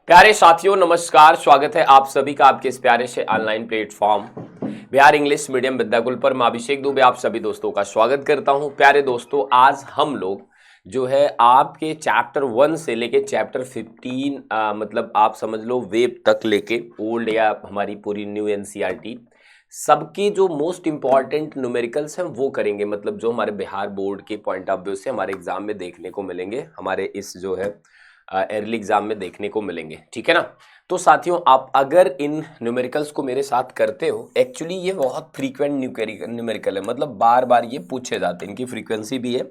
प्यारे साथियों नमस्कार। स्वागत है आप सभी का आपके इस प्यारे से online platform Bihar English medium Vidyakul पर। मैं अभिषेक दुबे आप सभी दोस्तों का स्वागत करता हूं। प्यारे दोस्तों, आज हम लोग जो है आपके चैप्टर 1 से लेके चैप्टर 15 मतलब आप समझ लो वेब तक लेके ओल्ड या हमारी पूरी न्यू एनसीईआरटी सबके जो मोस्ट इंपॉर्टेंट न्यूमेरिकल्स हैं वो करेंगे। मतलब जो हमारे बिहार बोर्ड के पॉइंट ऑफ व्यू से हमारे एग्जाम में देखने को मिलेंगे, हमारे इस जो है अर्ली एग्जाम में देखने को मिलेंगे। ठीक है ना। तो साथियों, आप अगर इन न्यूमेरिकल्स को मेरे साथ करते हो, एक्चुअली ये बहुत फ्रीक्वेंट न्यूमेरिकल है, मतलब बार बार ये पूछे जाते हैं, इनकी फ्रीक्वेंसी भी है।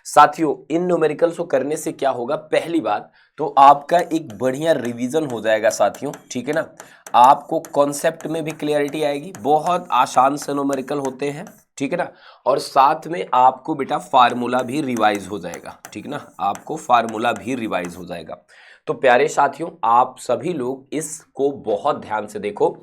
साथियों, इन न्यूमेरिकल्स को करने से क्या होगा, पहली बात तो आपका एक बढ़िया रिवीजन हो जाएगा साथियों। ठीक है ना। आपको कॉन्सेप्ट में भी क्लियरिटी आएगी, बहुत आसान से न्यूमेरिकल होते हैं। ठीक है ना। और साथ में आपको बेटा फार्मूला भी रिवाइज हो जाएगा। ठीक है ना, आपको फार्मूला भी रिवाइज हो जाएगा। तो प्यारे साथियों, आप सभी लोग इसको बहुत ध्यान से देखो।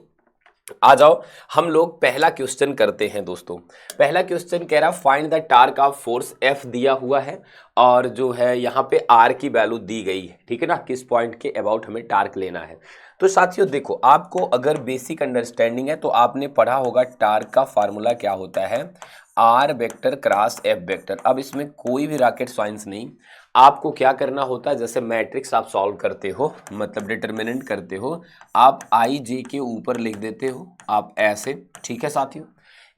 आ जाओ, हम लोग पहला क्वेश्चन करते हैं दोस्तों। पहला क्वेश्चन कह रहा find the torque of force F दिया हुआ है और जो है यहाँ पे आर की वैल्यू दी गई है। ठीक है ना, किस पॉइंट के अबाउट हमें टार्क लेना है। तो साथियों देखो, आपको अगर बेसिक अंडरस्टैंडिंग है तो आपने पढ़ा होगा टार्क का फार्मूला क्या होता है, R vector cross F vector. अब इसमें कोई भी रॉकेट साइंस नहीं, आपको क्या करना होता है, जैसे मैट्रिक्स आप सॉल्व करते हो, मतलब डिटर्मिनेंट करते हो, आप आई जे के ऊपर लिख देते हो आप ऐसे। ठीक है साथियों।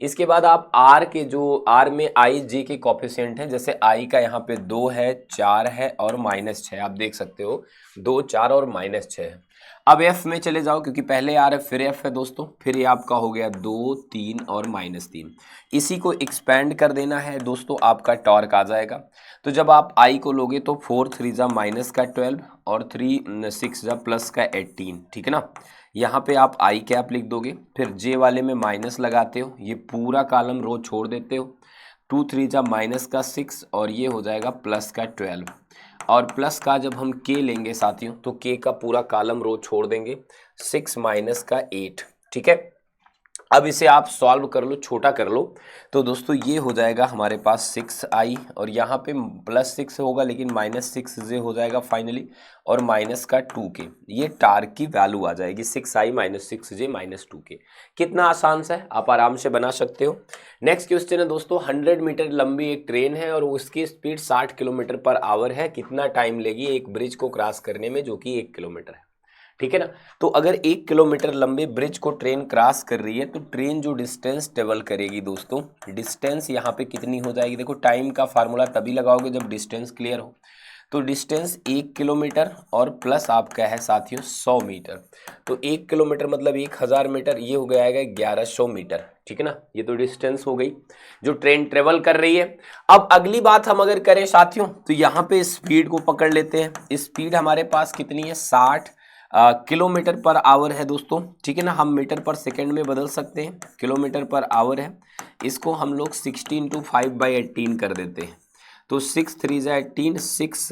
इसके बाद आप आर के जो आर में आई जे के कॉफिशिएंट हैं, जैसे आई का यहाँ पे 2 है, 4 है और -6, आप देख सकते हो 2, 4 और -6 है। अब एफ में चले जाओ, क्योंकि पहले आर है फिर एफ है दोस्तों, फिर ये आपका हो गया 2, 3 और -3। इसी को एक्सपेंड कर देना है दोस्तों, आपका टॉर्क आ जाएगा। तो जब आप आई को लोगे तो 4 3 जा माइनस का 12 और 3 6 जा प्लस का 18। ठीक है ना। यहाँ पे आप आई कैप लिख दोगे, फिर जे वाले में माइनस लगाते हो, ये पूरा कॉलम रो छोड़ देते हो। 2 3 जा माइनस का 6 और ये हो जाएगा प्लस का 12। और प्लस का जब हम के लेंगे साथियों तो के का पूरा कॉलम रो छोड़ देंगे, 6 माइनस का 8। ठीक है। अब इसे आप सॉल्व कर लो, छोटा कर लो, तो दोस्तों ये हो जाएगा हमारे पास 6i और यहाँ पे +6 होगा लेकिन -6j हो जाएगा फाइनली, और माइनस का 2k। ये टार्क की वैल्यू आ जाएगी 6i -6j -2k। कितना आसान सा है, आप आराम से बना सकते हो। नेक्स्ट क्वेश्चन है दोस्तों, 100 मीटर लंबी एक ट्रेन है और उसकी स्पीड 60 किलोमीटर पर आवर है, कितना टाइम लेगी एक ब्रिज को क्रॉस करने में जो कि 1 किलोमीटर है। ठीक है ना। तो अगर 1 किलोमीटर लंबे ब्रिज को ट्रेन क्रॉस कर रही है तो ट्रेन जो डिस्टेंस ट्रेवल करेगी दोस्तों, डिस्टेंस यहाँ पे कितनी हो जाएगी। देखो, टाइम का फार्मूला तभी लगाओगे जब डिस्टेंस क्लियर हो। तो डिस्टेंस 1 किलोमीटर और प्लस आपका है साथियों 100 मीटर। तो 1 किलोमीटर मतलब 1000 मीटर, ये हो गया 1100 मीटर। ठीक है ना, ये तो डिस्टेंस हो गई जो ट्रेन ट्रेवल कर रही है। अब अगली बात हम अगर करें साथियों, तो यहाँ पे स्पीड को पकड़ लेते हैं। स्पीड हमारे पास कितनी है, 60 किलोमीटर पर आवर है दोस्तों। ठीक है ना, हम मीटर पर सेकंड में बदल सकते हैं, किलोमीटर पर आवर है। इसको हम लोग 16 × 5/18 कर देते हैं। तो 6 3 जा 18, 6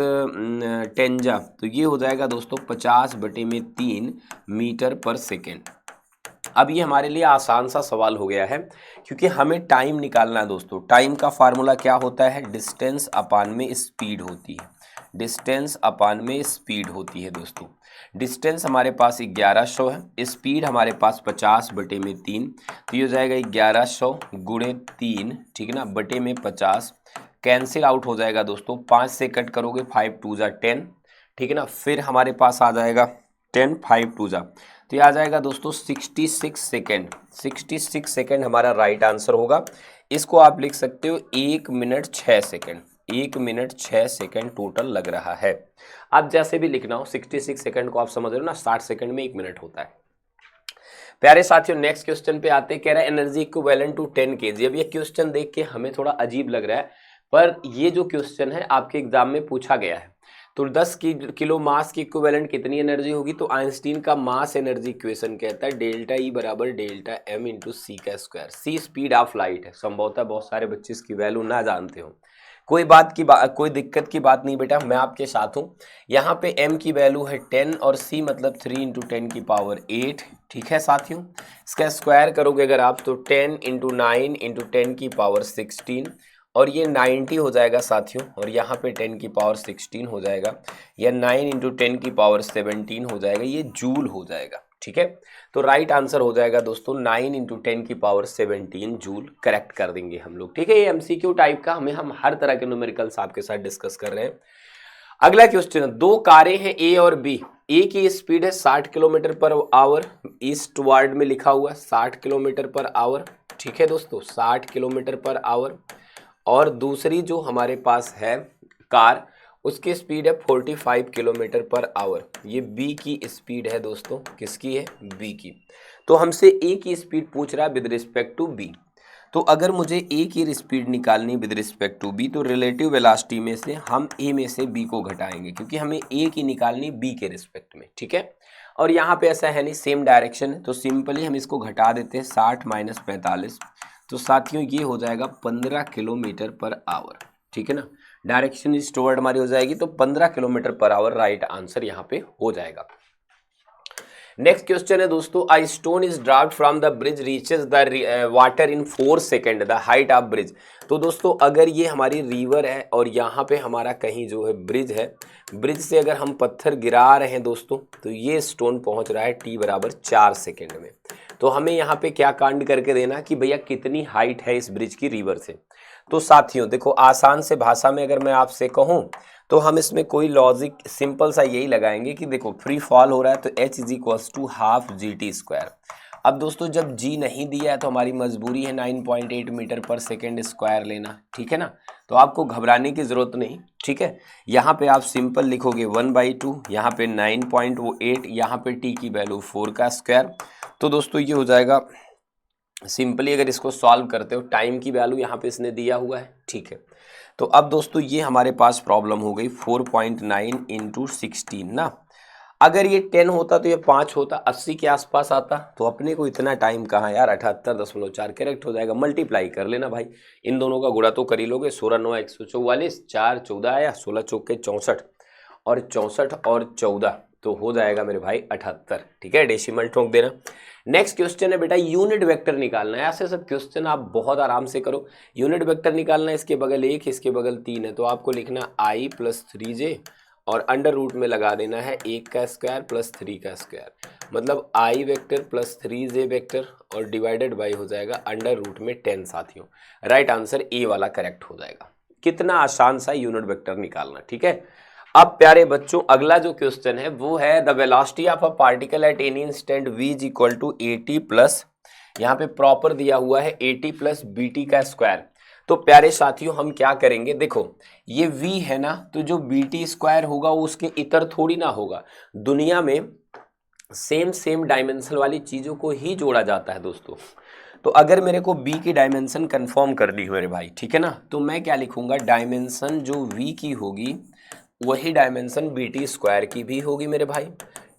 10 जा, तो ये हो जाएगा दोस्तों 50/3 मीटर पर सेकेंड। अब ये हमारे लिए आसान सा सवाल हो गया है, क्योंकि हमें टाइम निकालना है दोस्तों। टाइम का फार्मूला क्या होता है, डिस्टेंस अपान में स्पीड होती है। डिस्टेंस अपान में स्पीड होती है दोस्तों। डिस्टेंस हमारे पास 1100 है, स्पीड हमारे पास 50/3, तो ये हो जाएगा 1100 × 3। ठीक है ना, बटे में 50, कैंसिल आउट हो जाएगा दोस्तों। 5 से कट करोगे 5 2 जा 10। ठीक है ना, फिर हमारे पास आ जाएगा 10, 5 2 जा, तो ये आ जाएगा दोस्तों 66 सेकेंड। 66 सेकेंड हमारा राइट आंसर होगा। इसको आप लिख सकते हो 1 minute 6 second. 1 minute 6 second total लग रहा है। अब जैसे भी लिखना हो, 66 सेकेंड को आप समझ रहे हो ना, 60 सेकेंड में 1 मिनट होता है। प्यारे साथियों, नेक्स्ट क्वेश्चन पे आते हैं। कह रहा है एनर्जी इक्विवेलेंट टू 10 kg। अब ये क्वेश्चन देख के हमें थोड़ा अजीब लग रहा है, पर ये जो क्वेश्चन है आपके एग्जाम में पूछा गया है। तो 10 किलो मास की इक्विवेलेंट कितनी एनर्जी होगी, तो आइंस्टीन का मास एनर्जी इक्वेशन कहता है ΔE = Δm × c का square. c speed of light है, संभवतः बहुत सारे बच्चे इसकी वैल्यू ना जानते हो। कोई दिक्कत की बात नहीं बेटा, मैं आपके साथ हूँ। यहाँ पे m की वैल्यू है 10 और c मतलब 3 × 10⁸। ठीक है साथियों, इसका स्क्वायर करोगे अगर आप तो 10 × 9 × 10⁻16 और ये 90 हो जाएगा साथियों, और यहाँ पे 10 की पावर 16 हो जाएगा, या 9 इंटू 10 की पावर 17 हो जाएगा, ये जूल हो जाएगा। ठीक है, तो राइट आंसर हो जाएगा दोस्तों 9 इंटू 10 की पावर 17 जूल, करेक्ट कर देंगे हम लोग। ठीक है, ये एमसीक्यू टाइप का हम हर तरह के न्यूमेरिकल्स आपके साथ डिस्कस कर रहे हैं। अगला क्वेश्चन, दो कारें हैं ए और बी, ए की स्पीड है 60 kilometre per hour, east ward में लिखा हुआ 60 किलोमीटर पर आवर। ठीक है दोस्तों, 60 किलोमीटर पर आवर, और दूसरी जो हमारे पास है कार, उसकी स्पीड है 45 किलोमीटर पर आवर। ये बी की स्पीड है दोस्तों, किसकी है? बी की। तो हमसे ए की स्पीड पूछ रहा है विद रिस्पेक्ट टू बी। तो अगर मुझे ए की स्पीड निकालनी विद रिस्पेक्ट टू बी, तो रिलेटिव वेलोसिटी में से हम ए में से बी को घटाएंगे, क्योंकि हमें ए की निकालनी बी के रिस्पेक्ट में। ठीक है, और यहाँ पे ऐसा है नहीं, सेम डायरेक्शन है, तो सिंपली हम इसको घटा देते हैं, 60 माइनस 45, तो साथियों ये हो जाएगा 15 किलोमीटर पर आवर। ठीक है ना, डायरेक्शन ईस्ट वर्ड हमारी हो जाएगी, तो 15 kilometre per hour right answer यहाँ पे हो जाएगा। नेक्स्ट क्वेश्चन है दोस्तों, a stone is dropped from the bridge reaches the water in 4 second, the height of bridge. तो दोस्तों अगर ये हमारी रिवर है और यहाँ पे हमारा कहीं जो है ब्रिज है, ब्रिज से अगर हम पत्थर गिरा रहे हैं दोस्तों, तो ये स्टोन पहुँच रहा है t बराबर 4 सेकेंड में। तो हमें यहाँ पे क्या कांड करके देना कि भैया कितनी हाइट है इस ब्रिज की रिवर से। तो साथियों देखो, आसान से भाषा में अगर मैं आपसे कहूँ, तो हम इसमें कोई लॉजिक सिंपल सा यही लगाएंगे कि देखो फ्री फॉल हो रहा है, तो h is equals to half GT²। अब दोस्तों जब g नहीं दिया है तो हमारी मजबूरी है 9.8 मीटर पर सेकेंड स्क्वायर लेना। ठीक है ना, तो आपको घबराने की जरूरत नहीं। ठीक है, यहाँ पे आप सिंपल लिखोगे 1/2, यहाँ पे 9.8, यहाँ पे t की वैल्यू 4 का स्क्वायर। तो दोस्तों ये हो जाएगा, सिंपली अगर इसको सॉल्व करते हो, टाइम की वैल्यू यहाँ पे इसने दिया हुआ है। ठीक है, तो अब दोस्तों ये हमारे पास प्रॉब्लम हो गई 4.9 इंटू 16 ना। अगर ये 10 होता तो ये 5 होता, 80 के आसपास आता, तो अपने को इतना टाइम कहाँ यार, 78.4 करेक्ट हो जाएगा। मल्टीप्लाई कर लेना भाई, इन दोनों का गुणा तो कर ही लोगे, 16 9 144, 4 14 आया, 16 चौके 64, और 64 और 14 तो हो जाएगा मेरे भाई 78। ठीक है, डेसिमल ठोक देना। नेक्स्ट क्वेश्चन है बेटा, यूनिट वेक्टर निकालना है। ऐसे सब क्वेश्चन आप बहुत आराम से करो। यूनिट वेक्टर निकालना है, इसके बगल 1 इसके बगल 3 है, तो आपको लिखना i प्लस 3j और अंडर रूट में लगा देना है 1 का स्क्वायर प्लस 3 का स्क्वायर, मतलब i vector plus 3j vector और डिवाइडेड बाई हो जाएगा अंडर रूट में 10। साथियों राइट आंसर ए वाला करेक्ट हो जाएगा। कितना आसान सा यूनिट वेक्टर निकालना। ठीक है, अब प्यारे बच्चों अगला जो क्वेश्चन है वो है the velocity of a particle at any instant v is equal to at plus, यहाँ पे प्रॉपर दिया हुआ है at प्लस bt का स्क्वायर। तो प्यारे साथियों हम क्या करेंगे, देखो ये v है ना, तो जो bt स्क्वायर होगा वो उसके इतर थोड़ी ना होगा। दुनिया में सेम डायमेंशन वाली चीजों को ही जोड़ा जाता है दोस्तों। तो अगर मेरे को b की डायमेंशन कंफर्म करनी हो मेरे भाई, ठीक है ना, तो मैं क्या लिखूंगा, डायमेंशन जो v की होगी वही डायमेंशन बीटी स्क्वायर की भी होगी मेरे भाई,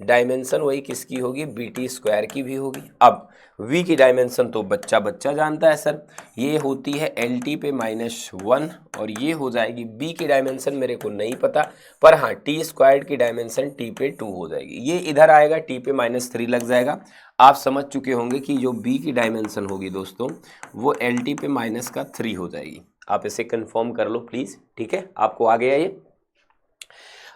डायमेंशन वही किसकी होगी, बीटी स्क्वायर की भी होगी। अब v की डायमेंशन तो बच्चा बच्चा जानता है सर, ये होती है LT पे -1, और ये हो जाएगी b की डायमेंशन मेरे को नहीं पता, पर हाँ टी स्क्वायर की डायमेंशन t पे 2 हो जाएगी, ये इधर आएगा t पे -3 लग जाएगा। आप समझ चुके होंगे कि जो b की डायमेंशन होगी दोस्तों वो LT पे -3 हो जाएगी। आप इसे कंफर्म कर लो प्लीज। ठीक है, आपको आ गया ये।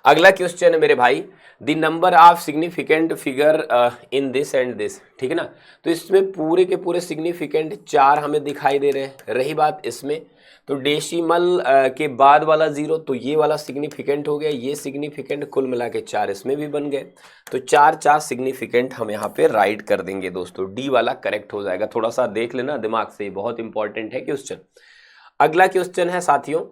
अगला क्वेश्चन है मेरे भाई, the number of significant figure in this and this. ठीक है ना, तो इसमें पूरे के पूरे सिग्निफिकेंट 4 हमें दिखाई दे रहे हैं। रही बात इसमें, तो डेसिमल के बाद वाला 0, तो ये वाला सिग्निफिकेंट हो गया, ये सिग्निफिकेंट कुल मिला के 4 इसमें भी बन गए, तो 4 सिग्निफिकेंट हम यहाँ पे राइट कर देंगे दोस्तों, डी वाला करेक्ट हो जाएगा। थोड़ा सा देख लेना दिमाग से, बहुत इंपॉर्टेंट है क्वेश्चन। अगला क्वेश्चन है साथियों,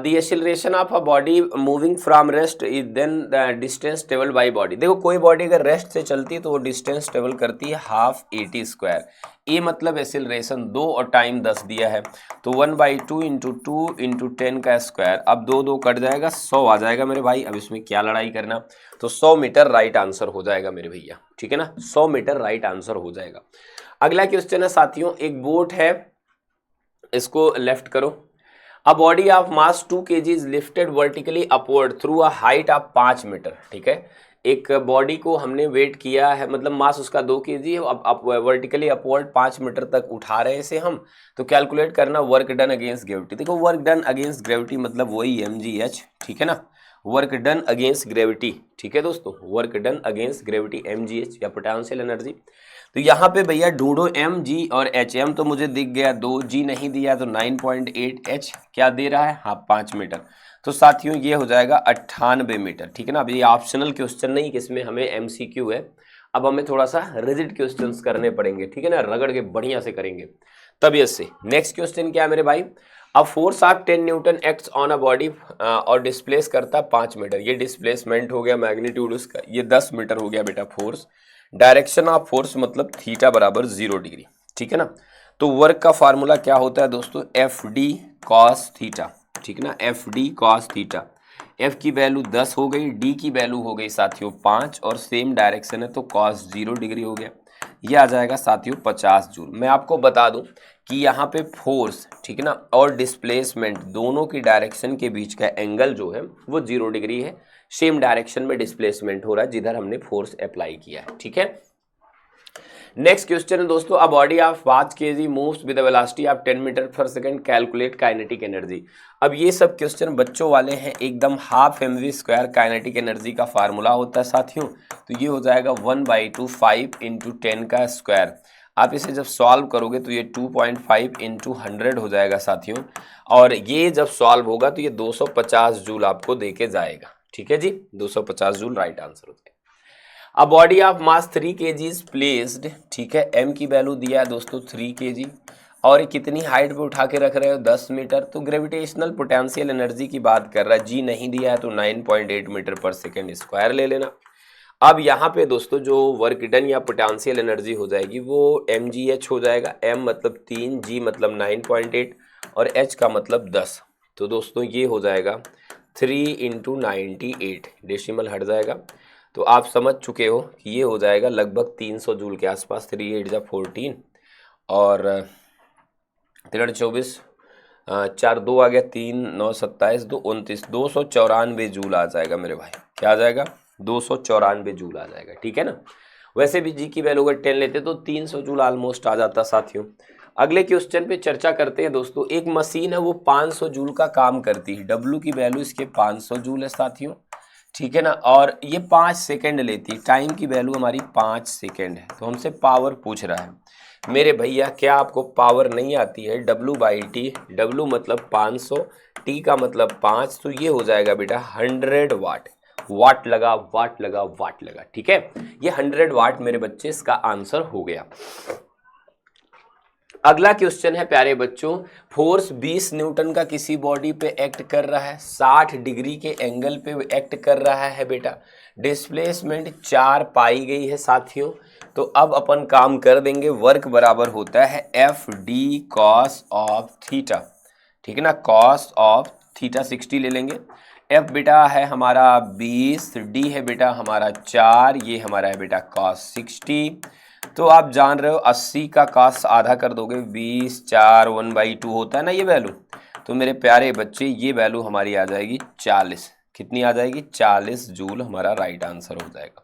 the acceleration of a body moving from rest is then the distance traveled by body। देखो कोई बॉडी अगर रेस्ट से चलती है तो वो डिस्टेंस ट्रेवल करती है हाफ at स्क्वायर। ए मतलब एक्सेलरेशन 2 और टाइम 10 दिया है, तो 1/2 इंटू 2 इंटू 10 का स्क्वायर। अब 2 2 कट जाएगा, 100 आ जाएगा मेरे भाई। अब इसमें क्या लड़ाई करना, तो 100 मीटर राइट आंसर हो जाएगा मेरे भैया। ठीक है ना, 100 मीटर राइट आंसर हो जाएगा। अगला क्वेश्चन है साथियों, एक बोट है, इसको लेफ्ट करो। A body of mass 2 kg is lifted vertically upward through a height of 5 metre. ठीक है, एक बॉडी को हमने वेट किया है, मतलब मास उसका 2 kg है, अब वर्टिकली अपवर्ड 5 मीटर तक उठा रहे से हम, तो कैलकुलेट करना वर्क डन अगेंस्ट ग्रेविटी। देखो वर्क डन अगेंस्ट ग्रेविटी मतलब वही mgh, ठीक है ना, वर्क डन अगेंस्ट ग्रेविटी, ठीक है दोस्तों, work done against gravity mgh या पोटेंशियल एनर्जी। तो यहाँ पे भैया ढूंढो mg और hm, तो मुझे दिख गया 2, g नहीं दिया तो 9.8, h क्या दे रहा है, हाँ 5 मीटर। तो साथियों ये हो जाएगा 98 मीटर, ठीक है ना। अब ये ऑप्शनल क्वेश्चन नहीं कि इसमें हमें एमसीक्यू है, अब हमें थोड़ा सा रिजिड क्वेश्चंस करने पड़ेंगे, ठीक है ना, रगड़ के बढ़िया से करेंगे तबीयत से। नेक्स्ट क्वेश्चन क्या है मेरे भाई, अब force of 10 Newton acts on a body और डिस्प्लेस करता 5 मीटर, ये डिस्प्लेसमेंट हो गया, मैग्नीट्यूड उसका ये 10 मीटर हो गया बेटा फोर्स। डायरेक्शन ऑफ फोर्स मतलब थीटा बराबर 0 डिग्री, ठीक है ना। तो वर्क का फार्मूला क्या होता है दोस्तों, एफ डी कॉस थीटा, ठीक है ना, F D cos theta. F की वैल्यू 10 हो गई, डी की वैल्यू हो गई साथियों 5 और सेम डायरेक्शन है तो कॉस 0 डिग्री हो गया, ये आ जाएगा साथियों 50 जूल। मैं आपको बता दूं कि यहाँ पे फोर्स, ठीक है ना, और डिस्प्लेसमेंट दोनों की डायरेक्शन के बीच का एंगल जो है वो 0 डिग्री है, सेम डायरेक्शन में डिस्प्लेसमेंट हो रहा है जिधर हमने फोर्स अप्लाई किया है, ठीक है। नेक्स्ट क्वेश्चन है दोस्तों, a body of 5 kg moves with a velocity of 10 metre per second, calculate kinetic energy. अब ये सब क्वेश्चन बच्चों वाले हैं, एकदम half mv square kinetic energy का फार्मूला होता है साथियों। तो ये हो जाएगा 1/2 5 इंटू 10 का स्क्वायर। आप इसे जब सॉल्व करोगे तो ये 2.5 इंटू 100 हो जाएगा साथियों, और ये जब सॉल्व होगा तो ये 250 जूल आपको देके जाएगा, ठीक है जी, 250 जूल राइट आंसर होता है। अ body of mass 3 kg is placed, ठीक है, m की वैल्यू दिया है दोस्तों 3 kg, और कितनी हाइट पे उठा के रख रहे हो 10 मीटर, तो ग्रेविटेशनल पोटेंशियल एनर्जी की बात कर रहा है, g नहीं दिया है तो 9.8 मीटर पर सेकेंड स्क्वायर ले लेना। अब यहाँ पे दोस्तों जो वर्क डन या पोटेंशियल एनर्जी हो जाएगी वो mgh हो जाएगा, m मतलब 3, g मतलब 9.8 और h का मतलब 10। तो दोस्तों ये हो जाएगा 3 इंटू 98, डेसिमल हट जाएगा, तो आप समझ चुके हो कि ये हो जाएगा लगभग 300 जूल के आसपास। 3 8 जा 14 और 3 24 4 2 आ गया, 3 9 27 2 29, 294 जूल आ जाएगा मेरे भाई, क्या आ जाएगा 294 जूल आ जाएगा, ठीक है ना। वैसे भी जी की वैल्यू अगर 10 लेते तो 300 जूल ऑलमोस्ट आ जाता साथियों। अगले क्वेश्चन पे चर्चा करते हैं दोस्तों, एक मशीन है वो 500 जूल का काम करती है, डब्ल्यू की वैल्यू इसके 500 जूल है साथियों, ठीक है ना, और ये 5 सेकंड लेती है, टाइम की वैल्यू हमारी 5 सेकंड है। तो हमसे पावर पूछ रहा है मेरे भैया, क्या आपको पावर नहीं आती है, W/T, W मतलब 500, T का मतलब 5, तो ये हो जाएगा बेटा 100 वाट, वाट लगा वाट लगा वाट लगा, ठीक है, ये 100 वाट मेरे बच्चे इसका आंसर हो गया। अगला क्वेश्चन है प्यारे बच्चों, फोर्स 20 न्यूटन का किसी बॉडी पे एक्ट कर रहा है, 60 डिग्री के एंगल पे एक्ट कर रहा है बेटा, डिस्प्लेसमेंट 4 पाई गई है साथियों। तो अब अपन काम कर देंगे, वर्क बराबर होता है F D cos of theta, ठीक है ना, कॉस ऑफ थीटा 60 ले लेंगे, एफ बेटा है हमारा 20, डी है बेटा हमारा 4, ये हमारा है बेटा कॉस 60। तो आप जान रहे हो 80 का कॉस आधा कर दोगे, 20 4 1/2 होता है ना ये वैल्यू, तो मेरे प्यारे बच्चे ये वैल्यू हमारी आ जाएगी 40, कितनी आ जाएगी 40 जूल, हमारा राइट आंसर हो जाएगा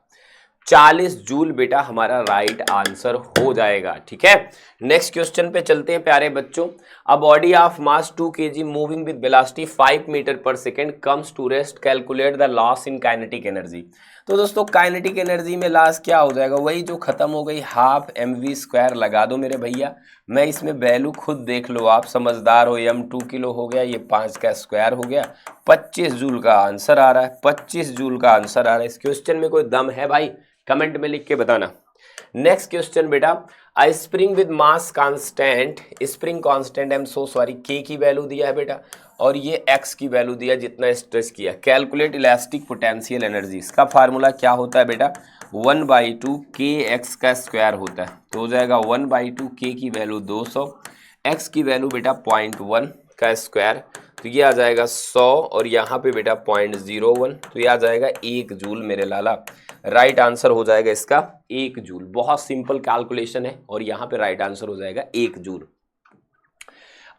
40 जूल बेटा हमारा राइट आंसर हो जाएगा, ठीक है। नेक्स्ट क्वेश्चन पे चलते हैं प्यारे बच्चों, a body of mass 2 kg moving with velocity 5 metre per second comes to rest, calculate the loss in kinetic energy. तो दोस्तों काइनेटिक एनर्जी में लॉस क्या हो जाएगा, वही जो खत्म हो गई, हाफ mv स्क्वायर लगा दो मेरे भैया, मैं इसमें वैल्यू खुद देख लो, आप समझदार हो, m 2 किलो हो गया, ये 5 का स्क्वायर हो गया, 25 जूल का आंसर आ रहा है, 25 जूल का आंसर आ रहा है। इस क्वेश्चन में कोई दम है भाई, कमेंट में लिख के बताना। नेक्स्ट क्वेश्चन बेटा, a spring with mass constant, spring constant, I am so sorry, K की वैल्यू दिया है बेटा, और ये एक्स की वैल्यू दिया जितना स्ट्रेस किया, कैलकुलेट इलास्टिक पोटेंशियल एनर्जी। इसका फार्मूला क्या होता है बेटा, 1/2 के एक्स का स्क्वायर होता है, तो हो जाएगा 1/2 के की वैल्यू 200, एक्स की वैल्यू बेटा 0.1 का स्क्वायर, तो ये आ जाएगा 100, और यहाँ पे बेटा 0.01, तो ये आ जाएगा 1 जूल मेरे लाला, राइट आंसर हो जाएगा इसका 1 जूल। बहुत सिंपल कैलकुलेशन है और यहाँ पे राइट आंसर हो जाएगा 1 जूल।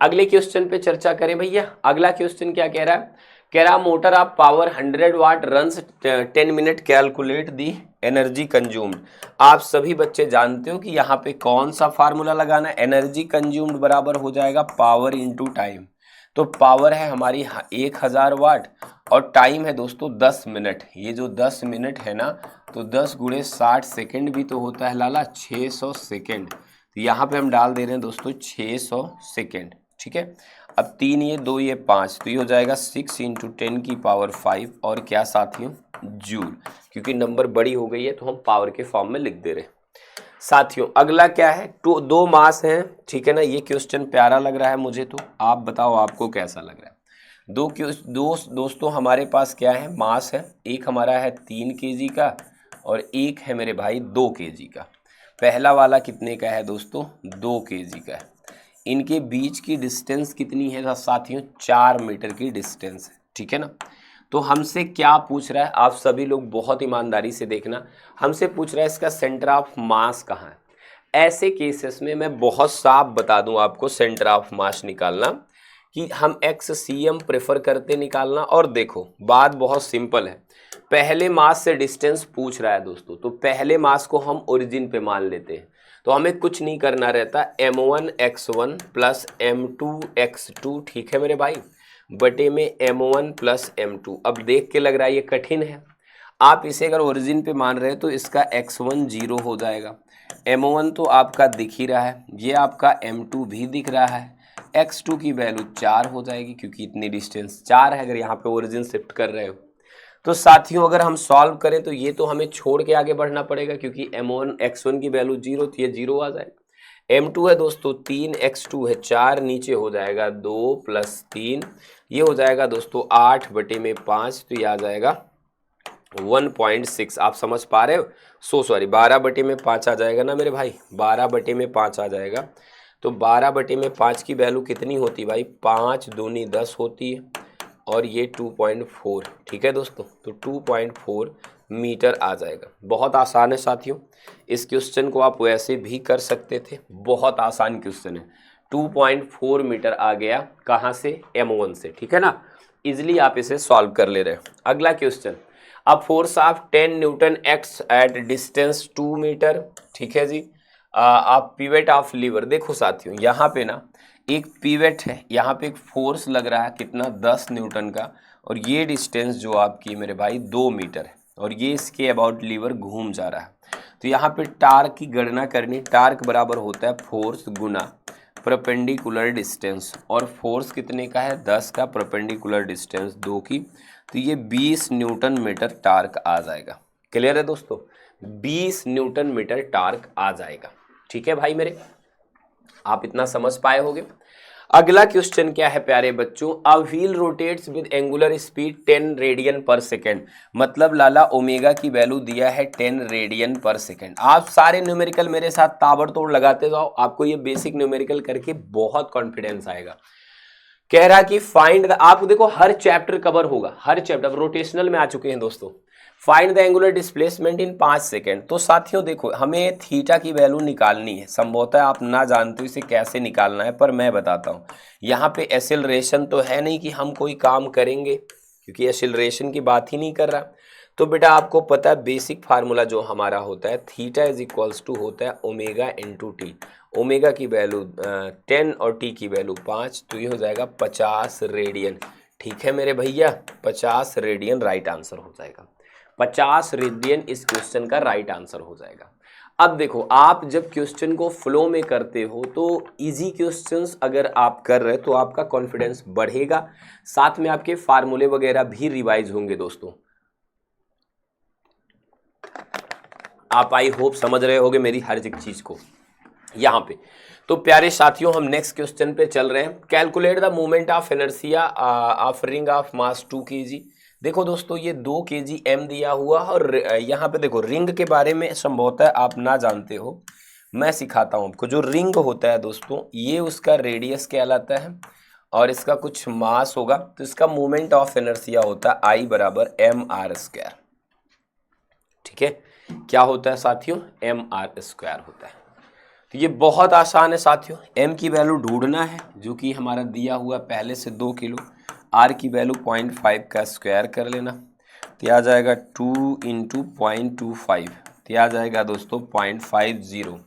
अगले क्वेश्चन पे चर्चा करें भैया, अगला क्वेश्चन क्या कह रहा है, कह रहा motor of power 100 watt runs 10 minute, calculate the energy consumed. आप सभी बच्चे जानते हो कि यहाँ पे कौन सा फार्मूला लगाना है, एनर्जी कंज्यूम्ड बराबर हो जाएगा पावर इंटू टाइम। तो पावर है हमारी 1000 वाट और टाइम है दोस्तों 10 मिनट। ये जो 10 मिनट है ना, तो 10 गुणे 60 सेकेंड भी तो होता है लाला, 600 सेकेंड। तो यहाँ पे हम डाल दे रहे हैं दोस्तों 600 सेकेंड, ठीक है। अब 3 ये 2 ये 5, तो ये हो जाएगा 6 इंटू 10 की पावर 5 और क्या साथियों, जूल। क्योंकि नंबर बड़ी हो गई है तो हम पावर के फॉर्म में लिख दे रहे हैं। साथियों अगला क्या है, दो मास हैं, ठीक है ना। ये क्वेश्चन प्यारा लग रहा है मुझे, तो आप बताओ आपको कैसा लग रहा है। दोस्तों हमारे पास क्या है, मास है। एक हमारा है 3 kg का और एक है मेरे भाई 2 kg का। पहला वाला कितने का है दोस्तों, 2 kg का है। इनके बीच की डिस्टेंस कितनी है साथियों, 4 मीटर की डिस्टेंस है, ठीक है ना। तो हमसे क्या पूछ रहा है, आप सभी लोग बहुत ईमानदारी से देखना। हमसे पूछ रहा है इसका सेंटर ऑफ मास कहाँ है। ऐसे केसेस में मैं बहुत साफ बता दूं आपको सेंटर ऑफ मास निकालना, कि हम XCM प्रेफर करते निकालना। और देखो बात बहुत सिंपल है, पहले मास से डिस्टेंस पूछ रहा है दोस्तों, तो पहले मास को हम ओरिजिन पे मान लेते हैं। तो हमें कुछ नहीं करना रहता, m1 x1 plus m2 x2, ठीक है मेरे भाई, बटे में m1 प्लस m2। अब देख के लग रहा है ये कठिन है, आप इसे अगर ओरिजिन पे मान रहे हो तो इसका x1 0 हो जाएगा, m1 तो आपका दिख ही रहा है, ये आपका m2 भी दिख रहा है, x2 की वैल्यू 4 हो जाएगी क्योंकि इतनी डिस्टेंस 4 है अगर यहाँ पे ओरिजिन शिफ्ट कर रहे हो। तो साथियों अगर हम सॉल्व करें तो ये तो हमें छोड़ के आगे बढ़ना पड़ेगा, क्योंकि m1 x1 की वैल्यू 0 थी, ये 0 आ जाएगा। m2 है दोस्तों 3, x2 है 4, नीचे हो जाएगा 2 प्लस 3, ये हो जाएगा दोस्तों 8 बटे में 5, तो ये आ जाएगा 1.6। आप समझ पा रहे हो, सॉरी 12 बटे में 5 आ जाएगा ना मेरे भाई, 12 बटे में 5 आ जाएगा। तो 12 बटे में 5 की वैल्यू कितनी होती भाई, 5 दूनी 10 होती है और ये 2.4, ठीक है दोस्तों। तो 2.4 मीटर आ जाएगा। बहुत आसान है साथियों, इस क्वेश्चन को आप वैसे भी कर सकते थे, बहुत आसान क्वेश्चन है। 2.4 मीटर आ गया कहाँ से, m1 से, ठीक है ना। इजिली आप इसे सॉल्व कर ले रहे हो। अगला क्वेश्चन, अब force of 10 newton act at distance 2 metre, ठीक है जी। आप पिवेट ऑफ लीवर, देखो साथियों यहाँ पे ना एक पिवेट है, यहाँ पे एक फोर्स लग रहा है कितना, 10 न्यूटन का, और ये डिस्टेंस जो आपकी मेरे भाई 2 मीटर है और ये इसके अबाउट लीवर घूम जा रहा है। तो यहाँ पे टार्क की गणना करनी, टार्क बराबर होता है फोर्स गुना परपेंडिकुलर डिस्टेंस, और फोर्स कितने का है, 10 का, परपेंडिकुलर डिस्टेंस 2 की, तो ये 20 न्यूटन मीटर टार्क आ जाएगा। क्लियर है दोस्तों, 20 न्यूटन मीटर टार्क आ जाएगा, ठीक है भाई मेरे, आप इतना समझ पाए होंगे। अगला क्वेश्चन क्या है प्यारे बच्चों, a wheel rotates with angular speed 10 radian पर सेकेंड, मतलब लाला ओमेगा की वैल्यू दिया है 10 रेडियन पर सेकेंड। आप सारे न्यूमेरिकल मेरे साथ ताबड़तोड़ लगाते जाओ, आपको ये बेसिक न्यूमेरिकल करके बहुत कॉन्फिडेंस आएगा। कह रहा कि फाइंड द, आप देखो हर चैप्टर कवर होगा, हर चैप्टर रोटेशनल में आ चुके हैं दोस्तों। Find the angular displacement in 5 second. तो साथियों देखो हमें थीटा की वैल्यू निकालनी है, संभवतः आप ना जानते हो इसे कैसे निकालना है, पर मैं बताता हूँ। यहाँ पे एक्सेलरेशन तो है नहीं कि हम कोई काम करेंगे, क्योंकि एक्सेलरेशन की बात ही नहीं कर रहा। तो बेटा आपको पता है बेसिक फार्मूला जो हमारा होता है, थीटा इज इक्वल्स टू होता है ओमेगा इंटू टी। ओमेगा की वैल्यू 10 और टी की वैल्यू 5, तो ये हो जाएगा 50 रेडियन, ठीक है मेरे भैया, 50 रेडियन राइट आंसर हो जाएगा। 50 रेडियन इस क्वेश्चन का राइट आंसर हो जाएगा। अब देखो आप जब क्वेश्चन को फ्लो में करते हो तो इजी क्वेश्चंस अगर आप कर रहे हो तो आपका कॉन्फिडेंस बढ़ेगा, साथ में आपके फार्मूले वगैरह भी रिवाइज होंगे दोस्तों। आप आई होप समझ रहे होगे मेरी हर एक चीज को यहाँ पे। तो प्यारे साथियों हम नेक्स्ट क्वेश्चन पे चल रहे हैं। Calculate the movement of inertia of ring of mass 2 kg। देखो दोस्तों ये 2 kg m दिया हुआ, और यहाँ पे देखो रिंग के बारे में संभवतः आप ना जानते हो, मैं सिखाता हूँ आपको। जो रिंग होता है दोस्तों, ये उसका रेडियस कहलाता है और इसका कुछ मास होगा, तो इसका मूवमेंट ऑफ इनर्शिया होता है I बराबर mr²। ठीक है, क्या होता है साथियों, mr² होता है। तो ये बहुत आसान है साथियों, m की वैल्यू ढूंढना है जो कि हमारा दिया हुआ पहले से 2 किलो। आर की वैल्यू 0.5 का स्क्वायर कर लेना, तो आ जाएगा 2 इंटू 0.25, तो आ जाएगा दोस्तों 0.50।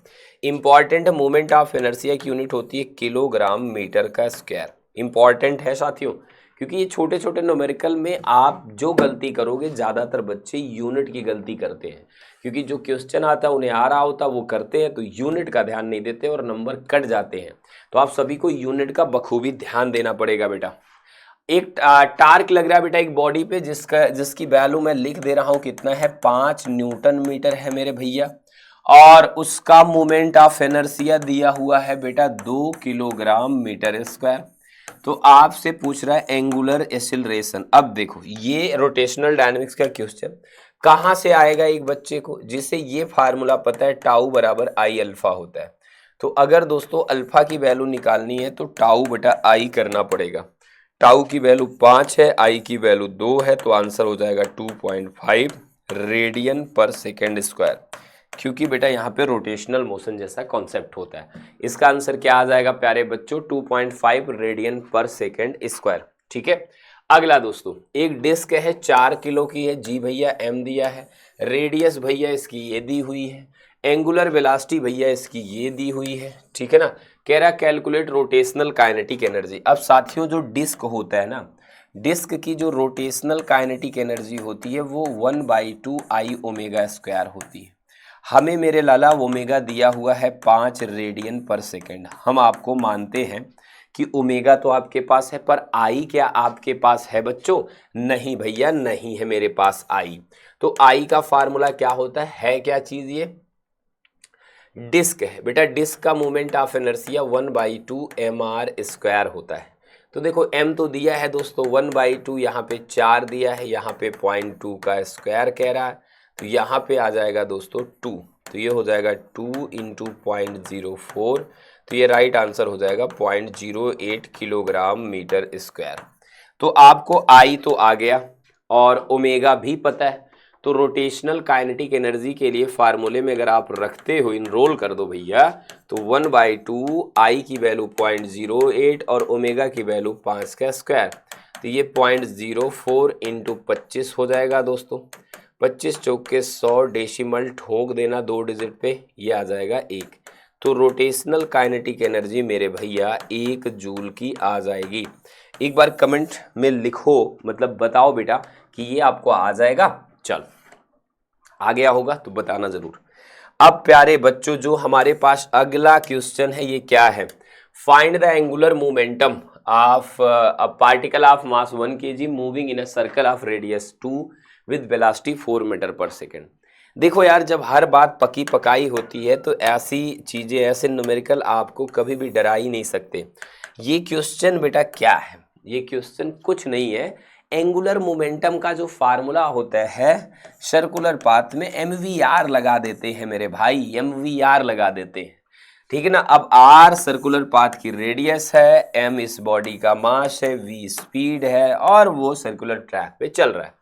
इंपॉर्टेंट मोमेंट ऑफ इनर्शिया की यूनिट होती है किलोग्राम मीटर का स्क्वायर। इंपॉर्टेंट है साथियों, क्योंकि ये छोटे छोटे न्यूमेरिकल में आप जो गलती करोगे, ज़्यादातर बच्चे यूनिट की गलती करते हैं, क्योंकि जो क्वेश्चन आता है उन्हें आ रहा होता वो करते हैं, तो यूनिट का ध्यान नहीं देते और नंबर कट जाते हैं। तो आप सभी को यूनिट का बखूबी ध्यान देना पड़ेगा बेटा। एक टार्क लग रहा है बेटा एक बॉडी पे, जिसकी वैल्यू मैं लिख दे रहा हूं, कितना है 5 न्यूटन मीटर है मेरे भैया, और उसका मोमेंट ऑफ इनर्शिया दिया हुआ है बेटा 2 किलोग्राम मीटर स्क्वायर। तो आपसे पूछ रहा है एंगुलर एक्सीलरेशन। अब देखो ये रोटेशनल डायनेमिक्स का क्वेश्चन कहां से आएगा एक बच्चे को, जिसे ये फार्मूला पता है टाउ बराबर आई अल्फा होता है। तो अगर दोस्तों अल्फा की वैल्यू निकालनी है तो टाउ बटा आई करना पड़ेगा। टाउ की वैल्यू 5 है, आई की वैल्यू 2 है, तो आंसर हो जाएगा 2.5 रेडियन पर सेकेंड स्क्वायर, क्योंकि बेटा यहाँ पे रोटेशनल मोशन जैसा कॉन्सेप्ट होता है। इसका आंसर क्या आ जाएगा प्यारे बच्चों, 2.5 रेडियन पर सेकेंड स्क्वायर। ठीक है, अगला दोस्तों एक डिस्क है 4 किलो की है, जी भैया एम दिया है, रेडियस भैया इसकी ये दी हुई है, एंगुलर वेलोसिटी भैया इसकी ये दी हुई है। ठीक है ना, कह रहा कैलकुलेट रोटेशनल काइनेटिक एनर्जी। अब साथियों जो डिस्क होता है ना, डिस्क की जो रोटेशनल काइनेटिक एनर्जी होती है वो 1/2 आई ओमेगा स्क्वायर होती है। हमें मेरे लाला ओमेगा दिया हुआ है 5 रेडियन पर सेकेंड। हम आपको मानते हैं कि ओमेगा तो आपके पास है, पर आई क्या आपके पास है बच्चों? नहीं भैया, नहीं है मेरे पास आई। तो आई का फार्मूला क्या होता है क्या चीज ये? डिस्क है बेटा, डिस्क का moment of inertia 1/2 mr square होता है। तो देखो m तो दिया है दोस्तों 1/2, यहाँ पे 4 दिया है, यहाँ पे 0.2 का स्क्वायर कह रहा है, तो यहाँ पे आ जाएगा दोस्तों 2, तो ये हो जाएगा 2 इंटू 0.04, तो ये राइट आंसर हो जाएगा 0.08 किलोग्राम मीटर स्क्वायर। तो आपको आई तो आ गया और ओमेगा भी पता है, तो रोटेशनल काइनेटिक एनर्जी के लिए फार्मूले में अगर आप रखते हो, इनरोल कर दो भैया, तो 1/2 आई की वैल्यू 0.08 और ओमेगा की वैल्यू 5 का स्क्वायर, तो ये 0.04 इंटू 25 हो जाएगा दोस्तों। 25 चौक के 100, डेसिमल ठोक देना 2 डिजिट पे, ये आ जाएगा 1। तो रोटेशनल काइनेटिक एनर्जी मेरे भैया 1 जूल की आ जाएगी। एक बार कमेंट में लिखो, मतलब बताओ बेटा कि ये आपको आ जाएगा। चलो आ गया होगा तो बताना जरूर। अब प्यारे बच्चों जो हमारे पास अगला क्वेश्चन है ये क्या है? Find the angular momentum of a particle of mass 1 kg moving in a circle of radius 2 with velocity 4 metre per second. देखो यार, जब हर बात पकी पकाई होती है तो ऐसी चीजें, ऐसे न्यूमेरिकल आपको कभी भी डरा ही नहीं सकते। ये क्वेश्चन बेटा क्या है? ये क्वेश्चन कुछ नहीं है, एंगुलर मोमेंटम का जो फार्मूला होता है सर्कुलर पाथ में mvr लगा देते हैं मेरे भाई, mvr लगा देते हैं। ठीक है ना। अब r सर्कुलर पाथ की रेडियस है, m इस बॉडी का मास है, v स्पीड है और वो सर्कुलर ट्रैक पे चल रहा है।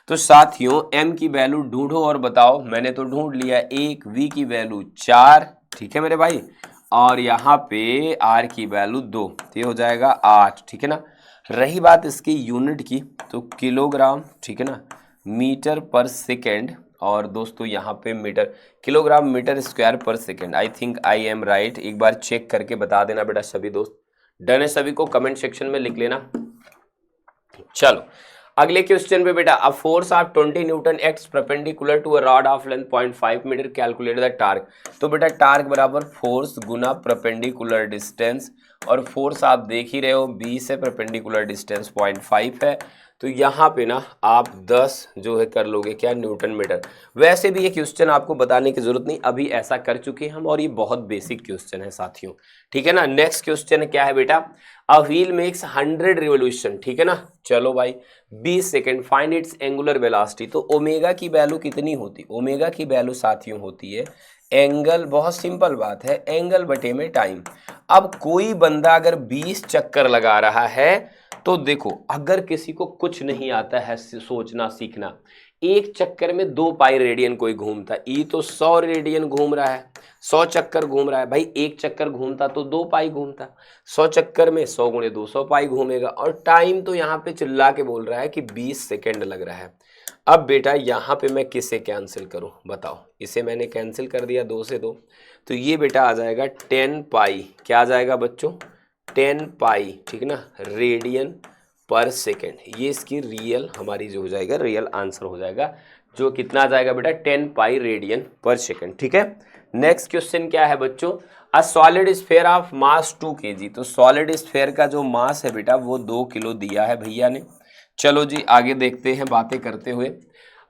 तो साथियों m की वैल्यू ढूंढो और बताओ। मैंने तो ढूंढ लिया 1, v की वैल्यू 4, ठीक है मेरे भाई, और यहाँ पे r की वैल्यू 2, तो ये हो जाएगा 8, ठीक है ना। रही बात इसकी यूनिट की, तो किलोग्राम, ठीक है ना, मीटर पर सेकेंड, और दोस्तों यहाँ पे मीटर, किलोग्राम मीटर स्क्वायर पर second. I think I am right. एक बार चेक करके बता देना बेटा सभी दोस्त। डन है सभी को? कमेंट सेक्शन में लिख लेना। चलो अगले क्वेश्चन पे बेटा, a force of 20 newton acts perpendicular to a rod of length 0.5 metre, calculate the torque. तो बेटा टार्क बराबर फोर्स गुना परपेंडिकुलर डिस्टेंस, और फोर्स आप देख ही रहे हो 20 है, परपेंडिकुलर डिस्टेंस 0.5 है, तो यहाँ पे ना आप 10 जो है कर लोगे क्या, न्यूटन मीटर। वैसे भी ये क्वेश्चन आपको बताने की जरूरत नहीं, अभी ऐसा कर चुके हैं हम, और ये बहुत बेसिक क्वेश्चन है साथियों, ठीक है ना। नेक्स्ट क्वेश्चन क्या है बेटा, अ व्हील मेक्स 100 रिवोल्यूशन, ठीक है ना। चलो भाई 20 second, find its angular velocity. तो ओमेगा की वैल्यू कितनी होती? ओमेगा की वैल्यू साथियों होती है एंगल, बहुत सिंपल बात है, एंगल बटे में टाइम। अब कोई बंदा अगर 20 चक्कर लगा रहा है, तो देखो अगर किसी को कुछ नहीं आता है सोचना सीखना, एक चक्कर में 2 पाई रेडियन कोई घूमता, ई तो 100 रेडियन घूम रहा है, 100 चक्कर घूम रहा है भाई, एक चक्कर घूमता तो 2 पाई घूमता, 100 चक्कर में 100 गुणे 200 पाई घूमेगा। और टाइम तो यहाँ पे चिल्ला के बोल रहा है कि 20 सेकेंड लग रहा है। अब बेटा यहाँ पे मैं किससे कैंसिल करूँ बताओ, इसे मैंने कैंसिल कर दिया 2 से 2, तो ये बेटा आ जाएगा 10 पाई, क्या आ जाएगा बच्चों 10 पाई, ठीक ना, रेडियन पर सेकेंड। ये इसकी रियल हमारी जो हो जाएगा रियल आंसर हो जाएगा, जो कितना आ जाएगा बेटा 10 पाई रेडियन पर सेकेंड। ठीक है, नेक्स्ट क्वेश्चन क्या है बच्चों, a solid sphere of mass 2 kg। तो सॉलिड स्फेयर का जो मास है बेटा वो 2 किलो दिया है भैया ने। चलो जी आगे देखते हैं बातें करते हुए।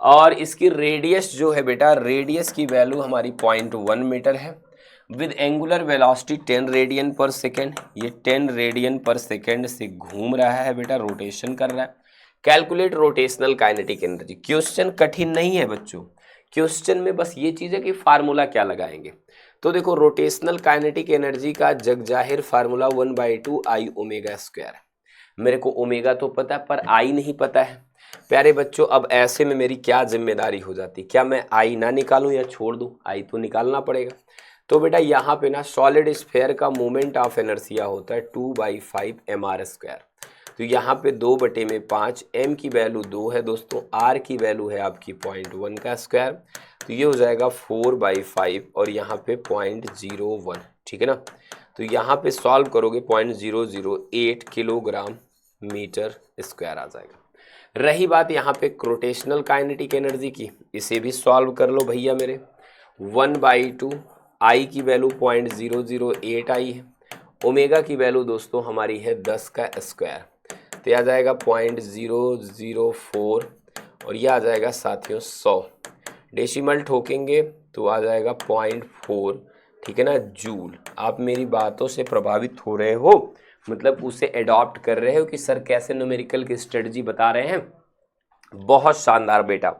और इसकी रेडियस जो है बेटा, रेडियस की वैल्यू हमारी 0.1 मीटर है, विद एंगुलर वेलोसिटी 10 रेडियन पर सेकेंड। ये 10 रेडियन पर सेकेंड से घूम रहा है बेटा, रोटेशन कर रहा है। Calculate rotational kinetic energy. Question कठिन नहीं है बच्चों, क्वेश्चन में बस ये चीज़ है कि फार्मूला क्या लगाएंगे। तो देखो रोटेशनल काइनेटिक एनर्जी का जगजाहिर फार्मूला 1/2 I ओमेगा स्क्वायर है। मेरे को ओमेगा तो पता है पर आई नहीं पता है। प्यारे बच्चों अब ऐसे में मेरी क्या जिम्मेदारी हो जाती, क्या मैं आई ना निकालूं या छोड़ दूं, आई तो निकालना पड़ेगा। तो बेटा यहाँ पे ना सॉलिड स्फेयर का मोमेंट ऑफ इनर्शिया होता है 2/5 mr स्क्वायर। तो यहाँ पे 2/5, m की वैल्यू 2 है दोस्तों, r की वैल्यू है आपकी 0.1 का स्क्वायर, तो ये हो जाएगा 4/5 और यहाँ पे 0.01, ठीक है ना। तो यहाँ पे सॉल्व करोगे 0.008 किलोग्राम मीटर स्क्वायर आ जाएगा। रही बात यहाँ पे रोटेशनल काइनेटिक एनर्जी की, इसे भी सॉल्व कर लो भैया मेरे। 1/2 आई की वैल्यू 0.008 आई है, ओमेगा की वैल्यू दोस्तों हमारी है 10 का स्क्वायर, तो यह आ जाएगा 0.004 और यह आ जाएगा साथियों 100। डेसिमल ठोकेंगे तो आ जाएगा 0.4, ठीक है ना जूल। आप मेरी बातों से प्रभावित हो रहे हो, मतलब उसे एडॉप्ट कर रहे हो कि सर कैसे न्यूमेरिकल की स्ट्रेटजी बता रहे हैं। बहुत शानदार बेटा।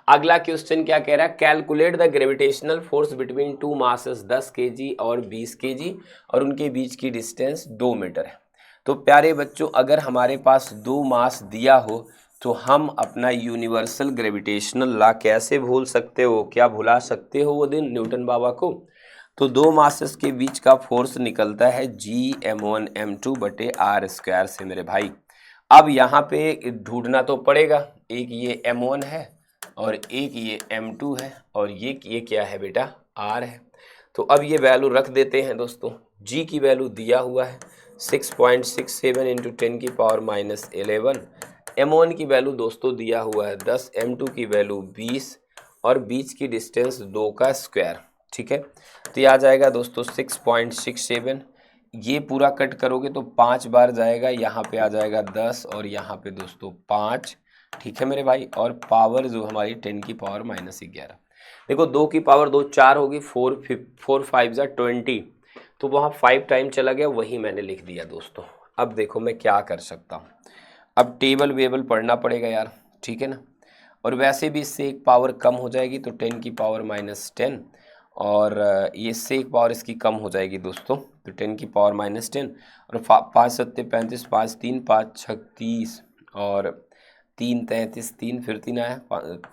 अगला क्वेश्चन क्या कह रहा है, calculate the gravitational force between two masses 10 kg और 20 kg और उनके बीच की डिस्टेंस 2 मीटर है। तो प्यारे बच्चों अगर हमारे पास 2 मास दिया हो तो हम अपना यूनिवर्सल ग्रेविटेशनल लॉ कैसे भूल सकते हो, क्या भुला सकते हो वो दिन न्यूटन बाबा को। तो 2 मासेस के बीच का फोर्स निकलता है Gm1m2/r स्क्वायर से मेरे भाई। अब यहाँ पे ढूंढना तो पड़ेगा, एक ये m1 है और एक ये m2 है और ये क्या है बेटा r है। तो अब ये वैल्यू रख देते हैं दोस्तों। g की वैल्यू दिया हुआ है 6.67 इंटू 10 की पावर -11, m1 की वैल्यू दोस्तों दिया हुआ है 10, m2 की वैल्यू 20 और बीच की डिस्टेंस 2 का स्क्वायर, ठीक है। तो ये आ जाएगा दोस्तों 6.67, ये पूरा कट करोगे तो 5 बार जाएगा, यहाँ पे आ जाएगा 10 और यहाँ पे दोस्तों 5, ठीक है मेरे भाई। और पावर जो हमारी 10 की पावर -11, देखो 2 की पावर 2 4 होगी, 4 5 जा 20, तो वहाँ 5 टाइम चला गया, वही मैंने लिख दिया दोस्तों। अब देखो मैं क्या कर सकता हूँ, अब टेबल वेबल पढ़ना पड़ेगा यार, ठीक है ना। और वैसे भी इससे एक पावर कम हो जाएगी तो 10 की पावर -10 और ये इससे एक पावर इसकी कम हो जाएगी दोस्तों, तो 10 की पावर -10 और 5 7 35, 5 3 5 36 और 3 33, 3 फिर 3 आया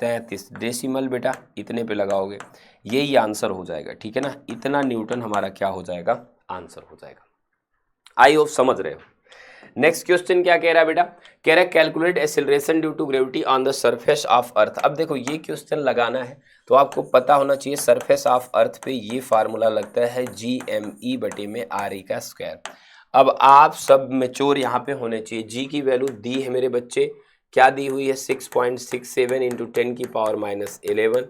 33, डेसिमल बेटा इतने पे लगाओगे यही आंसर हो जाएगा, ठीक है ना। इतना न्यूटन हमारा क्या हो जाएगा, आंसर हो जाएगा। आई होप समझ रहे हो। नेक्स्ट क्वेश्चन क्या कह रहा है बेटा, कह रहा है calculate acceleration due to gravity on the surface of earth. अब देखो ये क्वेश्चन लगाना है तो आपको पता होना चाहिए सरफेस ऑफ अर्थ पे ये फार्मूला लगता है Gme/RE का स्क्वायर। अब आप सब मेच्योर यहाँ पे होने चाहिए। जी की वैल्यू दी है मेरे बच्चे, क्या दी हुई है 6.67 इंटू 10 की power -11,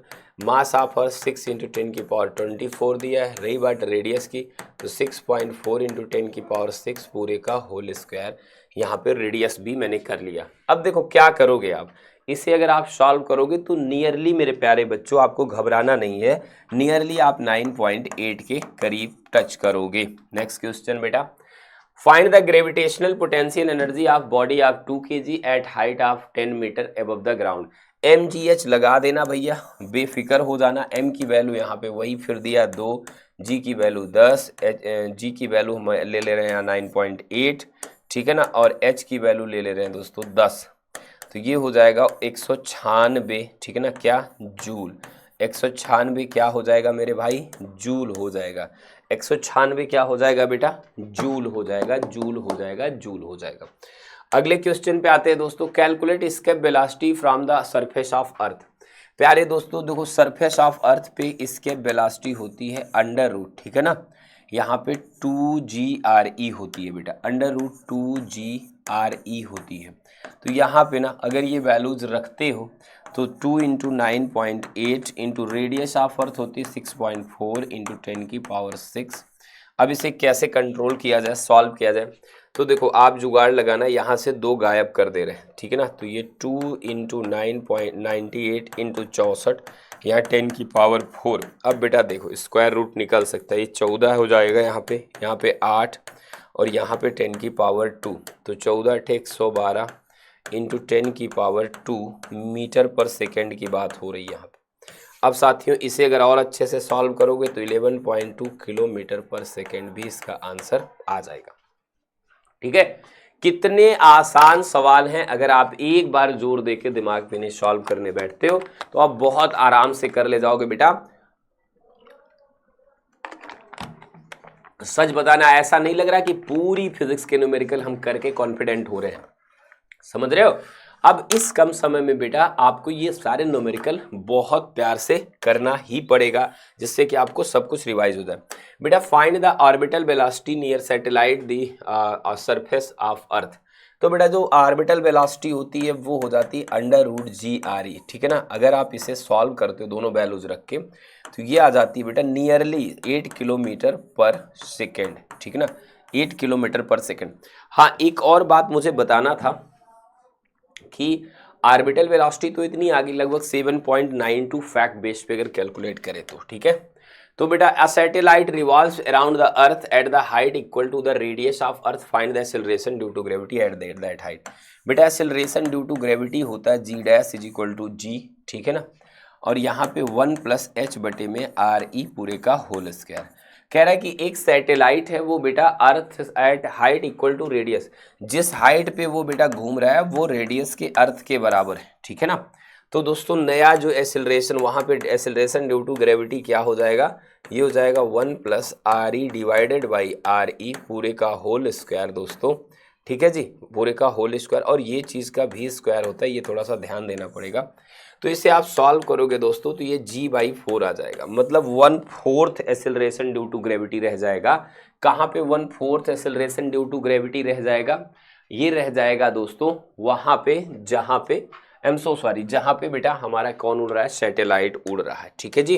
mass of earth 6 into 10 की पावर 24 दिया है। रही बात रेडियस की तो 6.4 इंटू 10 की पावर 6 पूरे का होल स्क्वायर, यहाँ पे रेडियस भी मैंने कर लिया। अब देखो क्या करोगे आप, इसे अगर आप सॉल्व करोगे तो नियरली मेरे प्यारे बच्चों आपको घबराना नहीं है, नियरली आप 9.8 के करीब टच करोगे। नेक्स्ट क्वेश्चन बेटा, find the gravitational potential energy of body of 2 kg at height of 10 metre above the ground. mgh लगा देना भैया, बेफिक्र हो जाना। m की वैल्यू यहाँ पे वही फिर दिया 2, g की वैल्यू 10, g की वैल्यू हम ले ले रहे हैं 9.8, ठीक है ना, और h की वैल्यू ले ले रहे हैं दोस्तों 10। तो ये हो जाएगा 196, ठीक है ना, क्या जूल। 196 क्या हो जाएगा मेरे भाई, जूल हो जाएगा। 196 क्या हो जाएगा बेटा, जूल हो जाएगा, जूल हो जाएगा, जूल हो जाएगा। अगले क्वेश्चन पे आते हैं दोस्तों, calculate escape velocity from the surface of अर्थ। प्यारे दोस्तों देखो, सरफेस ऑफ अर्थ पे एस्केप वेलोसिटी होती है अंडर रूट, ठीक है ना, यहाँ पे 2GRE होती है बेटा, अंडर रूट 2GRE होती है। तो यहाँ पे ना अगर ये वैल्यूज रखते हो तो 2 इंटू 9.8 इंटू रेडियस ऑफ अर्थ होती है 6.4 इंटू 10⁶। अब इसे कैसे कंट्रोल किया जाए, सॉल्व किया जाए, तो देखो आप जुगाड़ लगाना, यहाँ से 2 गायब कर दे रहे हैं, ठीक है ना, तो ये 2 इंटू 9.98 इंटू 64, यहाँ 10⁴। अब बेटा देखो स्क्वायर रूट निकल सकता है, ये 14 हो जाएगा यहाँ पे 8 और यहाँ पे 10⁻², तो 14 × 112 इंटू 10⁻² मीटर पर सेकेंड की बात हो रही है यहाँ पे। अब साथियों इसे अगर और अच्छे से सॉल्व करोगे तो 11.2 किलोमीटर पर सेकेंड भी इसका आंसर आ जाएगा, ठीक है। कितने आसान सवाल हैं, अगर आप एक बार जोर देके दिमाग पे इन्हें सॉल्व करने बैठते हो तो आप बहुत आराम से कर ले जाओगे बेटा। सच बताना, ऐसा नहीं लग रहा कि पूरी फिजिक्स के न्यूमेरिकल हम करके कॉन्फिडेंट हो रहे हैं, समझ रहे हो। अब इस कम समय में बेटा आपको ये सारे न्यूमेरिकल बहुत प्यार से करना ही पड़ेगा, जिससे कि आपको सब कुछ रिवाइज हो जाए। बेटा find the orbital velocity near satellite the surface of अर्थ। तो बेटा जो ऑर्बिटल वेलोसिटी होती है वो हो जाती है अंडर रूट GRE, ठीक है ना। अगर आप इसे सॉल्व करते हो दोनों वैल्यूज रख के तो ये आ जाती है बेटा नियरली 8 किलोमीटर पर सेकेंड, ठीक है ना, 8 किलोमीटर पर सेकेंड। हाँ एक और बात मुझे बताना था कि ऑर्बिटल वेलोसिटी तो इतनी आ गई लगभग 7.92 फैक्ट बेस पे अगर कैलकुलेट करें तो, ठीक है। तो बेटा a satellite revolves around the earth at the height equal to the radius of earth, find the acceleration due to gravity at that height. बेटा एक्सेलरेशन ड्यू टू ग्रेविटी होता है G dash is equal to G, ठीक है ना, और यहाँ पे 1 + h बटे में RE पूरे का होल स्क्वायर। कह रहा है कि एक सैटेलाइट है वो बेटा earth at height equal to radius, जिस हाइट पे वो बेटा घूम रहा है वो रेडियस के अर्थ के बराबर है, ठीक है ना। तो दोस्तों नया जो एक्सेलरेशन वहाँ पे एक्सेलरेशन ड्यू टू ग्रेविटी क्या हो जाएगा, ये हो जाएगा 1 + RE डिवाइडेड बाई RE पूरे का होल स्क्वायर दोस्तों, ठीक है जी, पूरे का होल स्क्वायर। और ये चीज़ का भी स्क्वायर होता है, ये थोड़ा सा ध्यान देना पड़ेगा। तो इसे आप सॉल्व करोगे दोस्तों तो ये G/4 आ जाएगा, मतलब 1/4 एक्सेलरेशन ड्यू टू ग्रेविटी रह जाएगा। कहाँ पे 1/4 एक्सेलरेशन ड्यू टू ग्रेविटी रह जाएगा, ये रह जाएगा दोस्तों वहाँ पे जहाँ पे जहाँ पे बेटा हमारा कौन उड़ रहा है, सैटेलाइट उड़ रहा है, ठीक है जी।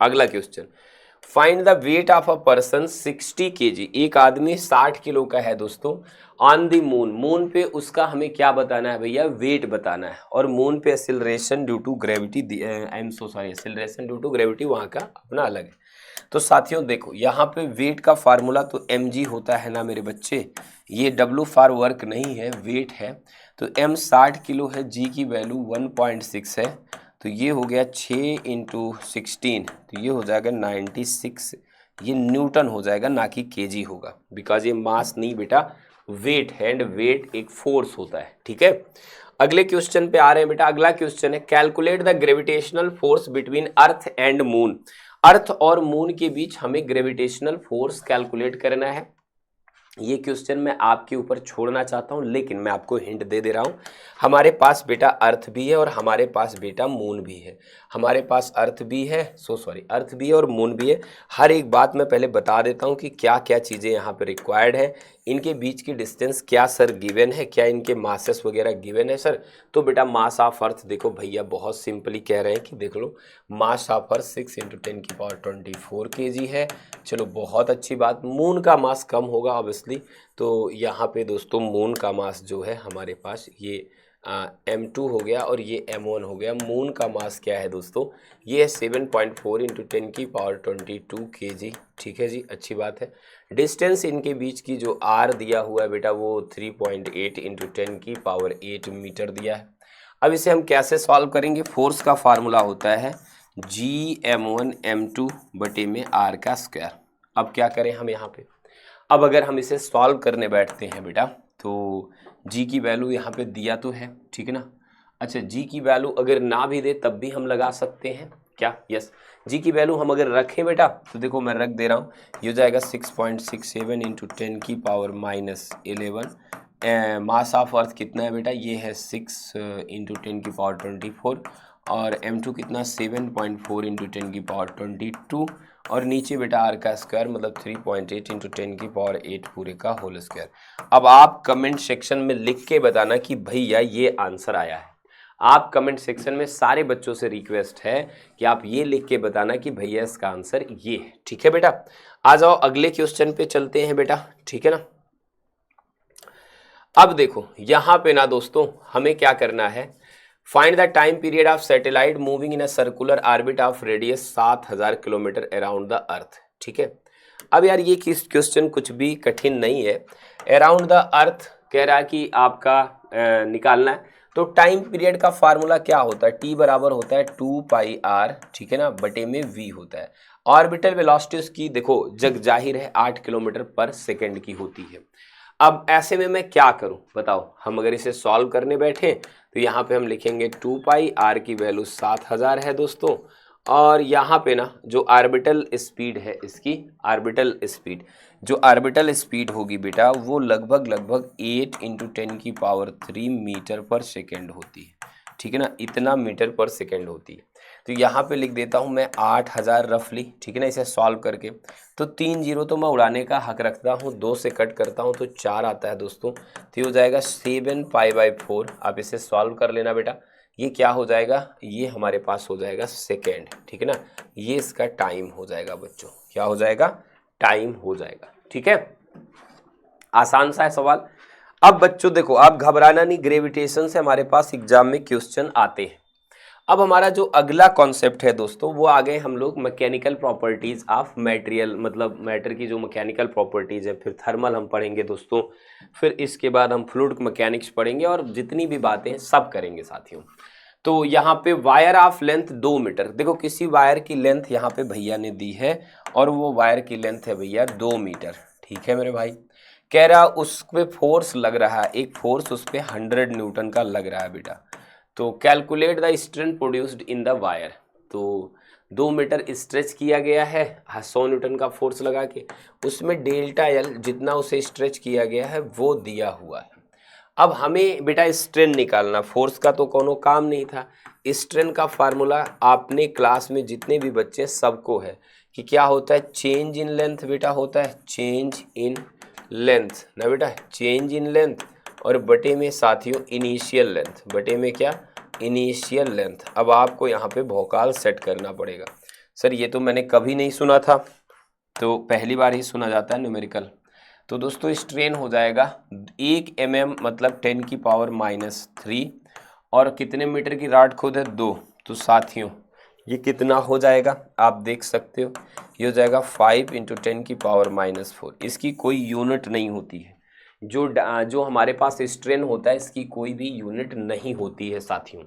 अगला question, find the weight of a person 60 kg, एक आदमी 60 किलो का है दोस्तों, ऑन द मून, मून पे उसका हमें क्या बताना है भैया, वेट बताना है, और मून पे acceleration due to gravity, acceleration due to gravity वहाँ का अपना अलग है। तो साथियों देखो यहाँ पे वेट का फार्मूला तो mg होता है ना मेरे बच्चे, ये W फॉर वर्क नहीं है, वेट है। तो m 60 किलो है, g की वैल्यू 1.6 है, तो ये हो गया 6 × 16, तो ये हो जाएगा 96, ये न्यूटन हो जाएगा ना कि केजी होगा, बिकॉज ये मास नहीं बेटा वेट है, एंड वेट एक फोर्स होता है, ठीक है। अगले क्वेश्चन पे आ रहे हैं बेटा। अगला क्वेश्चन है calculate the gravitational force between earth and moon. Earth और मून के बीच हमें ग्रेविटेशनल फोर्स कैलकुलेट करना है। ये क्वेश्चन मैं आपके ऊपर छोड़ना चाहता हूं, लेकिन मैं आपको हिंट दे दे रहा हूं। हमारे पास बेटा अर्थ भी है और हमारे पास बेटा मून भी है, हमारे पास अर्थ भी है, अर्थ भी है और मून भी है। हर एक बात मैं पहले बता देता हूं कि क्या क्या चीज़ें यहाँ पे रिक्वायर्ड है, इनके बीच की डिस्टेंस क्या सर गिवन है, क्या इनके मासेस वगैरह गिवन है सर। तो बेटा मास ऑफ अर्थ देखो भैया बहुत सिंपली कह रहे हैं कि देख लो मास ऑफ अर्थ 6 × 10⁻24 kg है। चलो बहुत अच्छी बात, मून का मास कम होगा ऑब्वियसली, तो यहाँ पे दोस्तों मून का मास जो है हमारे पास ये m2 हो गया और ये m1 हो गया। मून का मास क्या है दोस्तों, ये है 7.4 × 10⁻22 kg, ठीक है जी, अच्छी बात है। डिस्टेंस इनके बीच की जो r दिया हुआ है बेटा वो 3.8 × 10⁸ मीटर दिया है। अब इसे हम कैसे सॉल्व करेंगे, फोर्स का फार्मूला होता है Gm1 m2 बटे में r का स्क्वायर। अब क्या करें हम यहाँ पे, अब अगर हम इसे सॉल्व करने बैठते हैं बेटा तो जी की वैल्यू यहाँ पे दिया तो है, ठीक है ना। अच्छा, जी की वैल्यू अगर ना भी दे तब भी हम लगा सकते हैं क्या, यस। जी की वैल्यू हम अगर रखें बेटा तो देखो मैं रख दे रहा हूँ, ये हो जाएगा 6.67 इंटू 10 की पावर -11। मास ऑफ अर्थ कितना है बेटा, ये है 6 इंटू 10 की पावर 24, और M2 कितना 7.4 इंटू 10 की पावर 22, और नीचे बेटा आर का स्क्वायर मतलब 3.8 इंटू 10 की पावर 8 पूरे का होल स्क्वायर। अब आप कमेंट सेक्शन में लिख के बताना कि भैया ये आंसर आया है। आप कमेंट सेक्शन में सारे बच्चों से रिक्वेस्ट है कि आप ये लिख के बताना कि भैया इसका आंसर ये है, ठीक है बेटा। आ जाओ अगले क्वेश्चन पे चलते हैं बेटा, ठीक है ना। अब देखो यहां पे ना दोस्तों हमें क्या करना है, find the time period of satellite moving in a circular orbit of radius 7000 kilometre around the अर्थ, ठीक है। अब यार ये क्वेश्चन कुछ भी कठिन नहीं है। अराउंड द अर्थ कह रहा है कि आपका निकालना है, तो टाइम पीरियड का फार्मूला क्या होता है, टी बराबर होता है 2πr, ठीक है ना, बटे में v होता है। ऑर्बिटल वेलोसिटी उसकी देखो जग जाहिर है 8 किलोमीटर पर सेकेंड की होती है। अब ऐसे में मैं क्या करूं बताओ, हम अगर इसे सॉल्व करने बैठे तो यहाँ पे हम लिखेंगे 2πr की वैल्यू 7000 है दोस्तों, और यहाँ पे ना जो ऑर्बिटल स्पीड है इसकी, ऑर्बिटल स्पीड होगी बेटा वो लगभग 8 इंटू 10 की पावर 3 मीटर पर सेकेंड होती है, ठीक है ना, इतना मीटर पर सेकेंड होती है। तो यहाँ पे लिख देता हूँ मैं 8000 रफली, ठीक है ना, इसे सॉल्व करके। तो 3 जीरो तो मैं उड़ाने का हक रखता हूँ, 2 से कट करता हूँ तो 4 आता है दोस्तों, तो ये हो जाएगा 7π/4। आप इसे सॉल्व कर लेना बेटा, ये क्या हो जाएगा, ये हमारे पास हो जाएगा सेकेंड, ठीक है ना, ये इसका टाइम हो जाएगा बच्चों, क्या हो जाएगा, टाइम हो जाएगा, ठीक है। आसान सा है सवाल। अब बच्चों देखो आप घबराना नहीं, ग्रेविटेशन से हमारे पास एग्जाम में क्वेश्चन आते हैं। अब हमारा जो अगला कॉन्सेप्ट है दोस्तों वो आ गए हम लोग मैकेनिकल प्रॉपर्टीज ऑफ मटेरियल, मतलब मैटर की जो मैकेनिकल प्रॉपर्टीज है, फिर थर्मल हम पढ़ेंगे दोस्तों, फिर इसके बाद हम फ्लूइड मैकेनिक्स पढ़ेंगे, और जितनी भी बातें हैं सब करेंगे साथियों। तो यहाँ पे वायर ऑफ लेंथ 2 मीटर, देखो किसी वायर की लेंथ यहाँ पे भैया ने दी है, और वो वायर की लेंथ है भैया 2 मीटर, ठीक है मेरे भाई। कह रहा उस पे फोर्स लग रहा है, एक फोर्स उस पे 100 न्यूटन का लग रहा है बेटा। तो calculate the strain produced in the wire, तो 2 मीटर स्ट्रेच किया गया है 100 न्यूटन का फोर्स लगा के, उसमें डेल्टा एल जितना उसे स्ट्रेच किया गया है वो दिया हुआ है। अब हमें बेटा स्ट्रेन निकालना, फोर्स का तो कोनो काम नहीं था। स्ट्रेन का फार्मूला आपने क्लास में जितने भी बच्चे सबको है कि क्या होता है, चेंज इन लेंथ बेटा होता है, चेंज इन लेंथ ना बेटा, चेंज इन लेंथ, और बटे में साथियों इनिशियल लेंथ, बटे में क्या, इनिशियल लेंथ। अब आपको यहाँ पे भौकाल सेट करना पड़ेगा, सर ये तो मैंने कभी नहीं सुना था, तो पहली बार ही सुना जाता है न्यूमेरिकल। तो दोस्तों स्ट्रेन हो जाएगा 1 mm मतलब 10 की पावर -3, और कितने मीटर की रॉड खोद है 2, तो साथियों ये कितना हो जाएगा आप देख सकते हो, ये हो जाएगा 5 इंटू 10 की पावर -4। इसकी कोई यूनिट नहीं होती है, जो हमारे पास स्ट्रेन होता है इसकी कोई भी यूनिट नहीं होती है साथियों।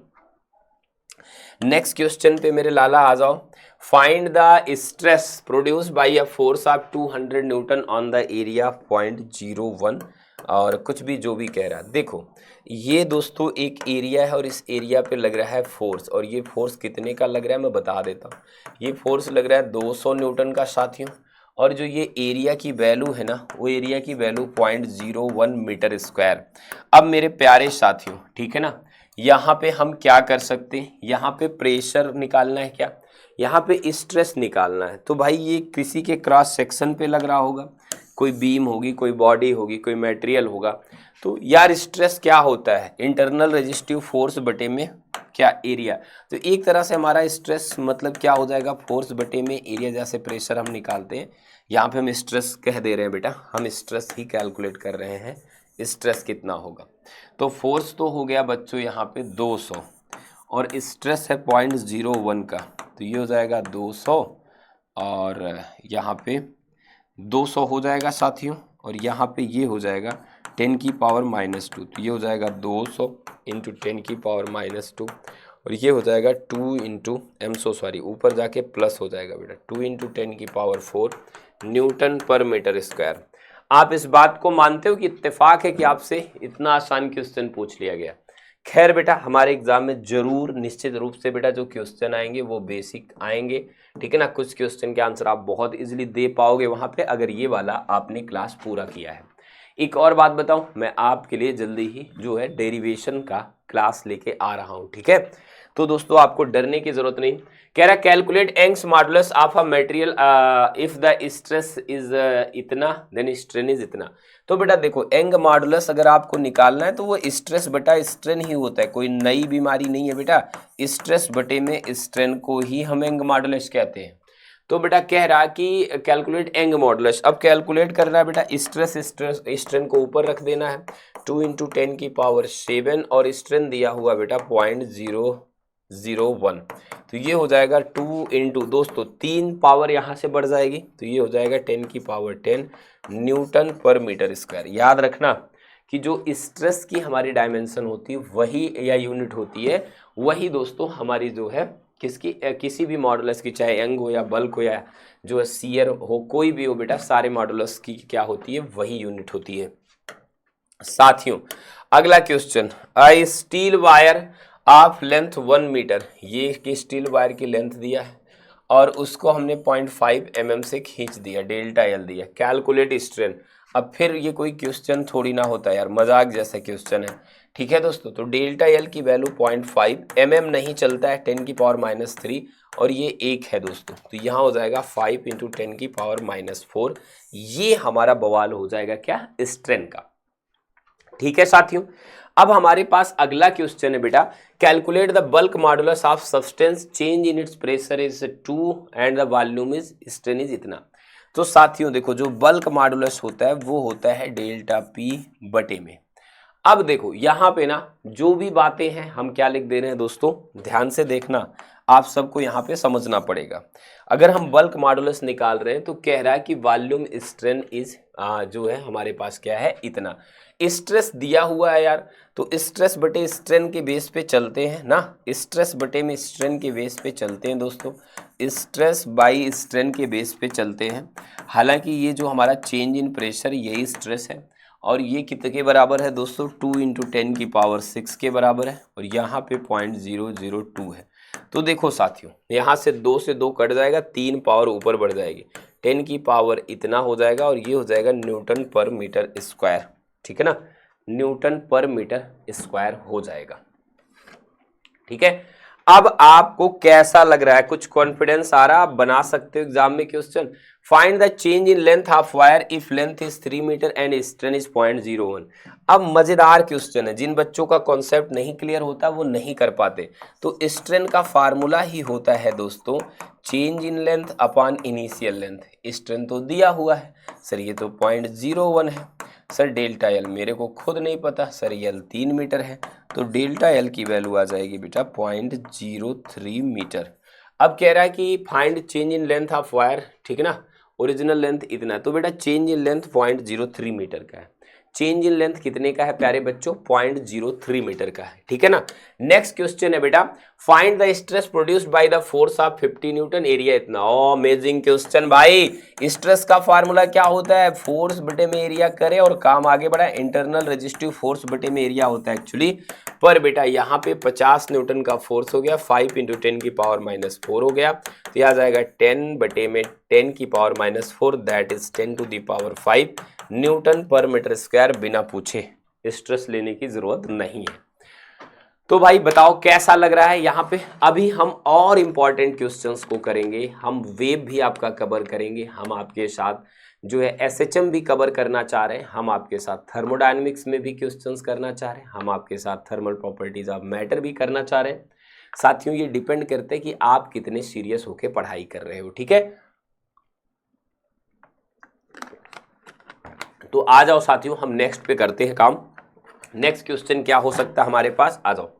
नेक्स्ट क्वेश्चन पे मेरे लाला आ जाओ, find the stress produced by a force of 200 Newton on the area 0.01, और कुछ भी जो भी कह रहा है। देखो ये दोस्तों एक एरिया है और इस एरिया पे लग रहा है फोर्स, और ये फोर्स कितने का लग रहा है मैं बता देता हूँ। ये फोर्स लग रहा है 200 न्यूटन का साथियों, और जो ये एरिया की वैल्यू है ना वो एरिया की वैल्यू 0.01 मीटर स्क्वायर। अब मेरे प्यारे साथियों ठीक है ना, यहाँ पे हम क्या कर सकते हैं, यहाँ पे प्रेशर निकालना है, क्या यहाँ पे स्ट्रेस निकालना है। तो भाई ये किसी के क्रॉस सेक्शन पे लग रहा होगा, कोई बीम होगी, कोई बॉडी होगी, कोई मटेरियल होगा। तो यार स्ट्रेस क्या होता है, इंटरनल रेजिस्टिव फोर्स बटे में क्या, एरिया। तो एक तरह से हमारा स्ट्रेस मतलब क्या हो जाएगा, फोर्स बटे में एरिया, जैसे प्रेशर हम निकालते हैं, यहाँ पे हम स्ट्रेस कह दे रहे हैं बेटा, हम स्ट्रेस ही कैलकुलेट कर रहे हैं, स्ट्रेस कितना होगा। तो फोर्स तो हो गया बच्चों यहाँ पे 200, और स्ट्रेस है 0.01 का, तो ये हो जाएगा 200, और यहाँ पे 200 हो जाएगा साथियों, और यहाँ पे ये हो जाएगा 10 की पावर -2, तो ये हो जाएगा 200 इंटू 10 की पावर -2, और ये हो जाएगा 2 इंटू सॉरी ऊपर जाके प्लस हो जाएगा बेटा 2 इंटू 10 की पावर 4 न्यूटन पर मीटर स्क्वायर। आप इस बात को मानते हो कि इत्तेफाक है कि आपसे इतना आसान क्वेश्चन पूछ लिया गया? खैर बेटा, हमारे एग्जाम में जरूर निश्चित रूप से बेटा जो क्वेश्चन आएंगे वो बेसिक आएंगे, ठीक है ना। कुछ क्वेश्चन के आंसर आप बहुत इजीली दे पाओगे वहां पे, अगर ये वाला आपने क्लास पूरा किया है। एक और बात बताऊं, मैं आपके लिए जल्दी ही जो है डेरिवेशन का क्लास लेके आ रहा हूं, ठीक है। तो दोस्तों आपको डरने की जरूरत नहीं। कह रहा calculate Young's modulus of a material if the stress is इतना देन स्ट्रेन इज इतना। तो बेटा देखो, यंग मॉडुलस अगर आपको निकालना है तो वो स्ट्रेस बटा स्ट्रेन ही होता है, कोई नई बीमारी नहीं है बेटा। स्ट्रेस बटे में स्ट्रेन को ही हम यंग मॉडुलस कहते हैं। तो बेटा कह रहा कि कैलकुलेट यंग मॉडुलस, अब कैलकुलेट करना है बेटा, स्ट्रेस स्ट्रेन को ऊपर रख देना है 2 × 10⁻7 और स्ट्रेन दिया हुआ बेटा 0.001। तो ये हो जाएगा 2 × दोस्तों 3 पावर यहाँ से बढ़ जाएगी तो ये हो जाएगा 10⁻10 न्यूटन पर मीटर स्क्वायर। याद रखना कि जो स्ट्रेस की हमारी डायमेंशन होती है वही या यूनिट होती है वही दोस्तों हमारी जो है किसी भी मॉडुलस की, चाहे यंग हो या बल्क हो या जो है शियर हो, कोई भी हो बेटा, सारे मॉडुलस की क्या होती है वही यूनिट होती है। साथियों अगला question, a steel wire of length 1 metre, ये कि स्टील वायर की लेंथ दिया है और उसको हमने 0.5 mm से खींच दिया, डेल्टा एल दिया, कैलकुलेट स्ट्रेन। अब फिर ये कोई क्वेश्चन थोड़ी ना होता यार, मजाक जैसा क्वेश्चन है, ठीक है दोस्तों। तो डेल्टा एल की वैल्यू 0.5 mm नहीं चलता है 10⁻³ और ये 1 है दोस्तों, तो यहाँ हो जाएगा 5 × 10⁻⁴। ये हमारा बवाल हो जाएगा क्या, स्ट्रेन का, ठीक है साथियों। अब हमारे पास अगला क्वेश्चन है बेटा, calculate the bulk modulus of substance change in its pressure is 2 and the volume is strain is इतना। तो साथियों देखो, जो बल्क मॉडुलस होता है वो होता है डेल्टा P बटे में। अब देखो यहाँ पे ना जो भी बातें हैं हम क्या लिख दे रहे हैं दोस्तों, ध्यान से देखना, आप सबको यहाँ पे समझना पड़ेगा। अगर हम बल्क मॉडुलस निकाल रहे हैं तो कह रहा है कि वॉल्यूम स्ट्रेन इज जो है हमारे पास क्या है, इतना। स्ट्रेस दिया हुआ है यार, तो स्ट्रेस बटे स्ट्रेन के बेस पे चलते हैं ना, स्ट्रेस बटे में स्ट्रेन के बेस पे चलते हैं दोस्तों, स्ट्रेस बाई स्ट्रेन के बेस पे चलते हैं। हालांकि ये जो हमारा चेंज इन प्रेशर यही स्ट्रेस है और ये कितने के बराबर है दोस्तों, 2 × 10⁻6 के बराबर है और यहाँ पे 0.002 है। तो देखो साथियों, यहाँ से 2 से 2 कट जाएगा, 3 पावर ऊपर बढ़ जाएगी, 10 की पावर इतना हो जाएगा और ये हो जाएगा न्यूटन पर मीटर स्क्वायर, ठीक है ना, न्यूटन पर मीटर स्क्वायर हो जाएगा, ठीक है। अब आपको कैसा लग रहा है, कुछ कॉन्फिडेंस आ रहा है, आप बना सकते हो एग्जाम में question. Find the change in length of wire if length is 3 metre and strain is 0.01। अब मजेदार क्वेश्चन है, जिन बच्चों का कॉन्सेप्ट नहीं क्लियर होता वो नहीं कर पाते। तो स्ट्रेन का फार्मूला ही होता है दोस्तों change in length upon initial length. Strain तो दिया हुआ है सर, ये तो 0.01 है सर, डेल्टा एल मेरे को खुद नहीं पता सर, एल 3 मीटर है, तो डेल्टा एल की वैल्यू आ जाएगी बेटा 0.03 मीटर। अब कह रहा है कि find change in length of wire, ठीक है ना, ओरिजिनल लेंथ इतना, तो बेटा चेंज इन लेंथ 0.03 मीटर का है। चेंज इन लेंथ कितने का है प्यारे बच्चों, 0.03 मीटर का है, ठीक है ना। नेक्स्ट क्वेश्चन है बेटा, find the stress produced by the force of 50 Newton, area इतना। अमेजिंग क्वेश्चन भाई, स्ट्रेस का फार्मूला क्या होता है, फोर्स बटे में एरिया करे और काम आगे बढ़ा, इंटरनल रेजिस्टिव फोर्स बटे में एरिया होता है एक्चुअली। पर बेटा यहाँ पे 50 न्यूटन का फोर्स हो गया, 5 × 10⁻⁴ हो गया, तो यह आ जाएगा 10 बटे में 10⁻⁴, दैट इज 10⁵ न्यूटन पर मीटर स्क्वायर, बिना पूछे स्ट्रेस लेने की जरूरत नहीं है। तो भाई बताओ कैसा लग रहा है यहाँ पे। अभी हम और इम्पॉर्टेंट क्वेश्चंस को करेंगे, हम वेव भी आपका कवर करेंगे, हम आपके साथ जो है एसएचएम भी कवर करना चाह रहे हैं, हम आपके साथ थर्मोडायनेमिक्स में भी क्वेश्चंस करना चाह रहे हैं, हम आपके साथ थर्मल प्रॉपर्टीज ऑफ मैटर भी करना चाह रहे हैं। साथियों ये डिपेंड करते हैं कि आप कितने सीरियस होकर पढ़ाई कर रहे हो, ठीक है। तो आ जाओ साथियों, हम नेक्स्ट पे करते हैं काम। नेक्स्ट क्वेश्चन क्या हो सकता है हमारे पास, आ जाओ।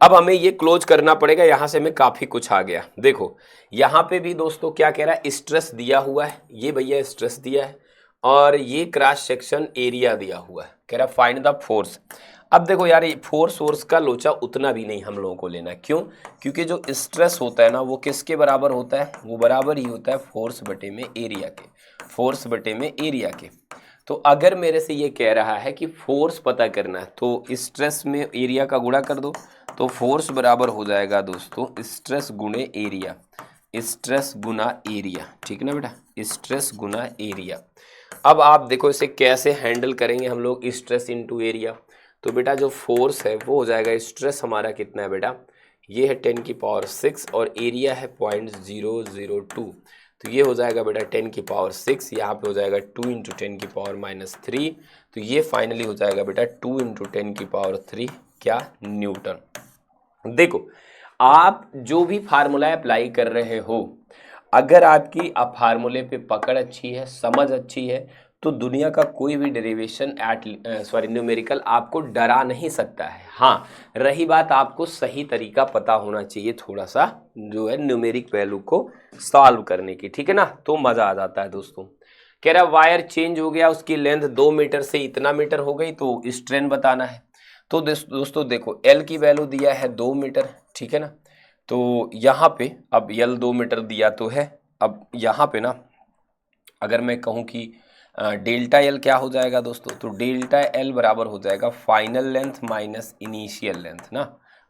अब हमें ये क्लोज करना पड़ेगा, यहां से हमें काफी कुछ आ गया। देखो यहां पे भी दोस्तों क्या कह रहा है, स्ट्रेस दिया हुआ है, ये भैया स्ट्रेस दिया है और ये क्रॉस सेक्शन एरिया दिया हुआ है, कह रहा है फाइंड द फोर्स। अब देखो यार, ये फोर्स का लोचा उतना भी नहीं हम लोगों को लेना, क्यों? क्योंकि जो स्ट्रेस होता है ना वो किसके बराबर होता है? वो बराबर ही होता है फोर्स बटे में एरिया के, फोर्स बटे में एरिया के। तो अगर मेरे से ये कह रहा है कि फोर्स पता करना है तो स्ट्रेस में एरिया का गुणा कर दो, तो फोर्स बराबर हो जाएगा दोस्तों स्ट्रेस गुणे एरिया, स्ट्रेस गुना एरिया, ठीक है ना बेटा, स्ट्रेस गुना एरिया। अब आप देखो इसे कैसे हैंडल करेंगे हम लोग, स्ट्रेस इनटू एरिया। तो बेटा जो फोर्स है वो हो जाएगा, स्ट्रेस हमारा कितना है बेटा, ये है 10⁶ और एरिया है 0.002, तो ये हो जाएगा बेटा 10⁶, यहाँ पे हो जाएगा 2 × 10⁻³ तो ये फाइनली हो जाएगा बेटा 2 × 10⁻³ क्या, न्यूटन। देखो आप जो भी फार्मूला अप्लाई कर रहे हो, अगर आपकी फार्मूले पे पकड़ अच्छी है, समझ अच्छी है, तो दुनिया का कोई भी डेरिवेशन न्यूमेरिकल आपको डरा नहीं सकता है। हाँ, रही बात आपको सही तरीका पता होना चाहिए थोड़ा सा जो है न्यूमेरिक वैल्यू को सॉल्व करने की, ठीक है ना, तो मजा आ जाता है दोस्तों। कह रहा वायर चेंज हो गया, उसकी लेंथ 2 मीटर से इतना मीटर हो गई, तो स्ट्रेन बताना है। तो दोस्तों देखो एल की वैल्यू दिया है 2 मीटर, ठीक है ना, तो यहाँ पे अब एल 2 मीटर दिया तो है, अब यहाँ पे ना अगर मैं कहूँ कि डेल्टा एल क्या हो जाएगा दोस्तों, तो डेल्टा एल बराबर हो जाएगा final length minus initial length ना।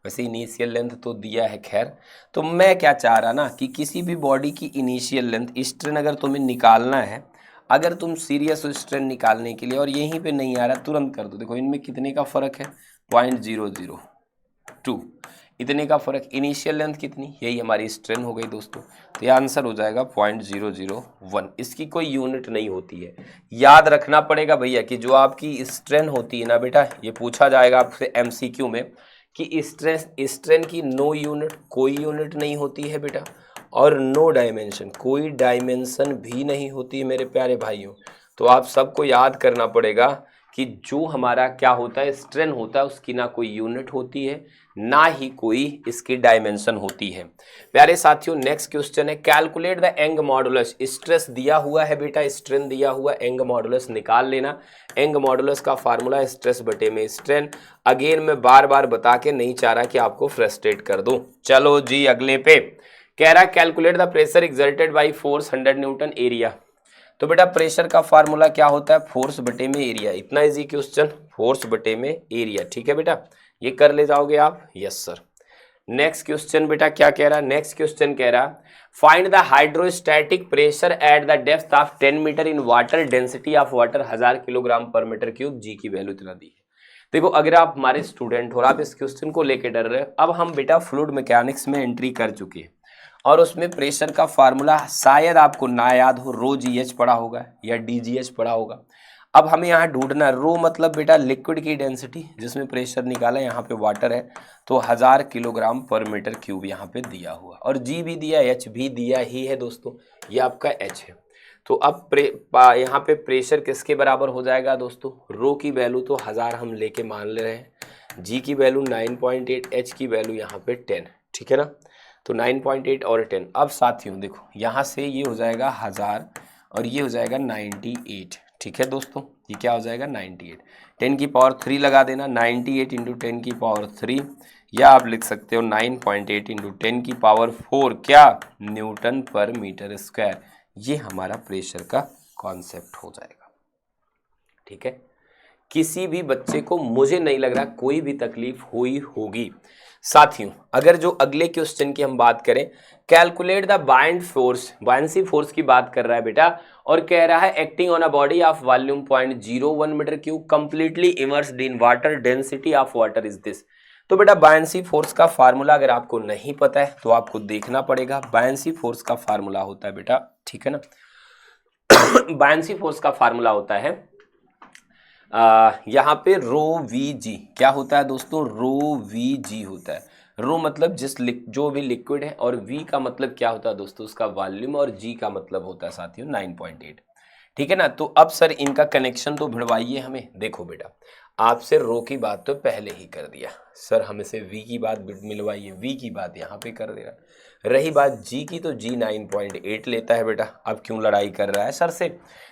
वैसे इनिशियल लेंथ तो दिया है खैर, तो मैं क्या चाह रहा ना कि किसी भी बॉडी की इनिशियल लेंथ स्ट्रेन अगर तुम्हें निकालना है, अगर तुम सीरियस हो स्ट्रेन निकालने के लिए और यहीं पे नहीं आ रहा तुरंत कर दो। देखो इनमें कितने का फर्क है, 0.002, इतने का फर्क। इनिशियल लेंथ कितनी, यही हमारी स्ट्रेन हो गई दोस्तों, तो ये आंसर हो जाएगा 0.001। इसकी कोई यूनिट नहीं होती है, याद रखना पड़ेगा भैया कि जो आपकी स्ट्रेन होती है ना बेटा, ये पूछा जाएगा आपसे एमसीक्यू में कि स्ट्रेन की नो यूनिट, कोई यूनिट नहीं होती है बेटा, और नो डायमेंशन, कोई डायमेंशन भी नहीं होती है मेरे प्यारे भाइयों। तो आप सबको याद करना पड़ेगा कि जो हमारा क्या होता है, स्ट्रेन होता है, उसकी ना कोई यूनिट होती है ना ही कोई इसकी डायमेंशन होती है। प्यारे साथियों नेक्स्ट क्वेश्चन है, calculate the young modulus. Stress दिया हुआ है बेटा, स्ट्रेन दिया हुआ, यंग मॉडुलस निकाल लेना। यंग मॉडुलस का फार्मूला स्ट्रेस बटे में स्ट्रेन। अगेन मैं बार बार बता के नहीं चाह रहा कि आपको फ्रस्ट्रेट कर दूं। चलो जी अगले पे कह रहा है calculate the pressure exerted by force 100 Newton area. तो बेटा प्रेशर का फार्मूला क्या होता है, फोर्स बटे में एरिया। इतना इजी क्वेश्चन, फोर्स बटे में एरिया, ठीक है बेटा, ये कर ले जाओगे आप, यस सर। नेक्स्ट क्वेश्चन बेटा क्या कह रहा है, नेक्स्ट क्वेश्चन कह रहा है find the hydrostatic pressure at the depth of 10 metre in water, density of water 1000 kilogram per metre cube, G की वैल्यू इतना दी है। देखो अगर आप हमारे स्टूडेंट हो और आप इस क्वेश्चन को लेकर डर रहे हो, अब हम बेटा फ्लूइड मैकेनिक्स में एंट्री कर चुके हैं और उसमें प्रेशर का फार्मूला शायद आपको ना याद हो, रो GH पढ़ा होगा या DGH पढ़ा होगा। अब हमें यहाँ ढूंढना, रो मतलब बेटा लिक्विड की डेंसिटी जिसमें प्रेशर निकाला, यहाँ पे वाटर है तो 1000 किलोग्राम पर मीटर क्यूब यहाँ पे दिया हुआ, और G भी दिया, H भी दिया ही है दोस्तों, ये आपका H है। तो अब यहाँ पे प्रेशर किसके बराबर हो जाएगा दोस्तों, रो की वैल्यू तो 1000 हम लेके मान ले रहे हैं, G की वैल्यू 9.8, H की वैल्यू यहाँ पे 10, ठीक है ना, तो 9.8 और 10। अब साथियों देखो यहाँ से ये हो जाएगा 1000 और ये हो जाएगा 98, ठीक है दोस्तों, ये क्या हो जाएगा 98, 10 की पावर 3 लगा देना, 98 इंटू 10 की पावर 3, या आप लिख सकते हो 9.8 इंटू 10 की पावर 4 क्या, न्यूटन पर मीटर स्क्वायर। ये हमारा प्रेशर का कॉन्सेप्ट हो जाएगा, ठीक है। किसी भी बच्चे को मुझे नहीं लग रहा कोई भी तकलीफ हुई होगी। साथियों अगर जो अगले क्वेश्चन की हम बात करें, calculate the bind force, buoyancy force की बात कर रहा है बेटा, और कह रहा है acting on a body of volume 0.01 metre cube completely immersed in water, density of water is this. तो बेटा बायंसी फोर्स का फार्मूला अगर आपको नहीं पता है तो आपको देखना पड़ेगा। बायंसी फोर्स का फार्मूला होता है बेटा, ठीक है ना, बायंसी फोर्स का फार्मूला होता है यहाँ पे रो VG, क्या होता है दोस्तों, रो VG होता है। रो मतलब जो भी लिक्विड है, और V का मतलब क्या होता है दोस्तों, उसका वॉल्यूम, और G का मतलब होता है साथियों 9.8, ठीक है ना। तो अब सर इनका कनेक्शन तो भिड़वाइए हमें। देखो बेटा आपसे रो की बात तो पहले ही कर दिया सर, हमें से V की बात मिलवाइए, V की बात यहाँ पे कर दे रहा। रही बात G की, तो G 9.8 लेता है बेटा, अब क्यों लड़ाई कर रहा है सर से।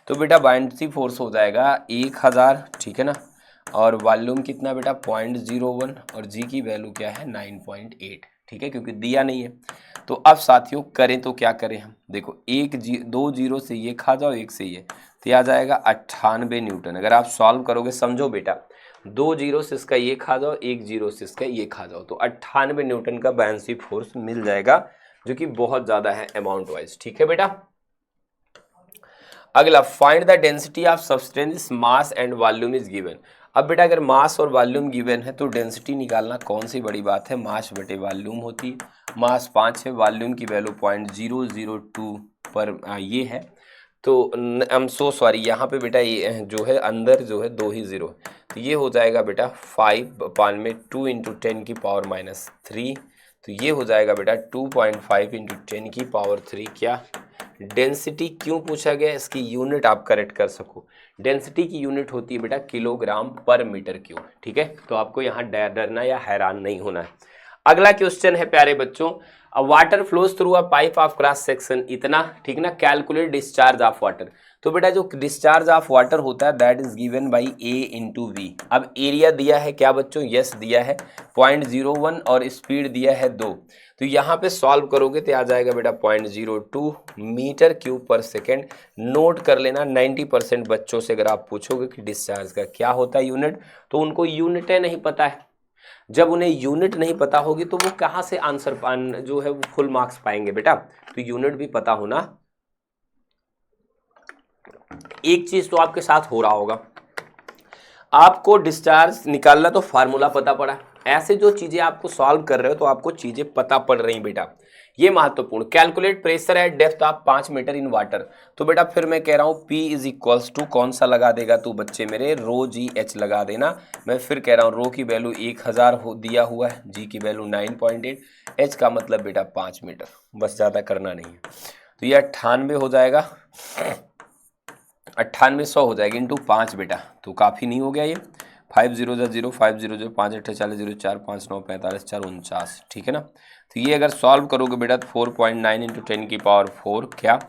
तो बेटा बायंसी फोर्स हो जाएगा 1000, ठीक है ना, और वॉल्यूम कितना बेटा 0.01 और जी की वैल्यू क्या है 9.8, ठीक है, क्योंकि दिया नहीं है। तो अब साथियों करें तो क्या करें हम, देखो दो जीरो से ये खा जाओ, एक से ये, तो आ जाएगा 98 न्यूटन। अगर आप सॉल्व करोगे, समझो बेटा, 2 जीरो से इसका ये खा जाओ, 1 जीरो से इसका ये खा जाओ, तो 98 न्यूटन का बायन्सी फोर्स मिल जाएगा, जो कि बहुत ज्यादा है अमाउंट वाइज, ठीक है बेटा। अगला, find the density of substance mass and volume is given. अब बेटा अगर मास और वॉल्यूम गिवन है तो डेंसिटी निकालना कौन सी बड़ी बात है, मास बटे वॉल्यूम होती है। मास 5 है, वॉल्यूम की वैल्यू 0.002 पर ये है, तो आई एम सो सॉरी, यहाँ पे बेटा ये जो है अंदर जो है 2 ही जीरो है, तो ये हो जाएगा बेटा 5 में 2 इंटू 10 की पावर -3, तो ये हो जाएगा बेटा 2.5 इंटू 10 की पावर 3 क्या डेंसिटी। क्यों पूछा गया, इसकी यूनिट आप करेक्ट कर सको, डेंसिटी की यूनिट होती है बेटा किलोग्राम पर मीटर क्यूब, ठीक है, तो आपको यहाँ डरना या हैरान नहीं होना है। अगला क्वेश्चन है प्यारे बच्चों, अ water flows through a pipe of cross section इतना, ठीक ना, कैलकुलेट डिस्चार्ज ऑफ वाटर। तो बेटा जो डिस्चार्ज ऑफ वाटर होता है that is given by A into V. अब एरिया दिया है क्या बच्चों, यस दिया है 0.01 और स्पीड दिया है 2, तो यहाँ पे सॉल्व करोगे तो आ जाएगा बेटा 0.02 मीटर क्यूब पर सेकेंड। नोट कर लेना, 90% बच्चों से अगर आप पूछोगे कि डिस्चार्ज का क्या होता है यूनिट, तो उनको यूनिटें नहीं पता है। जब उन्हें यूनिट नहीं पता होगी तो वो कहाँ से आंसर जो है वो फुल मार्क्स पाएंगे बेटा, तो यूनिट भी पता होना। एक चीज तो आपके साथ हो रहा होगा, आपको डिस्चार्ज निकालना तो फार्मूला पता पड़ा, ऐसे जो चीजें आपको सॉल्व कर रहे हो तो आपको चीजें पता पड़ रही बेटा, ये महत्वपूर्ण। Calculate pressure at depth of 5 metre in water, तो बेटा फिर मैं कह रहा हूँ P इज इक्वल्स टू कौन सा लगा देगा तू बच्चे मेरे, रो जी एच लगा देना। मैं फिर कह रहा हूँ रो की वैल्यू 1000 दिया हुआ है, जी की वैल्यू 9.8, एच का मतलब बेटा 5 मीटर, बस ज्यादा करना नहीं है। तो ये 98 हो जाएगा, 98 100 हो जाएगी इंटू 5 बेटा, तो काफ़ी नहीं हो गया ये, 5 0 0 5 0 0 5 8 40 0 4 5 9 45 4 49, ठीक है ना। तो ये अगर सॉल्व करोगे बेटा तो 4.9 इंटू 10 की पावर 4 क्या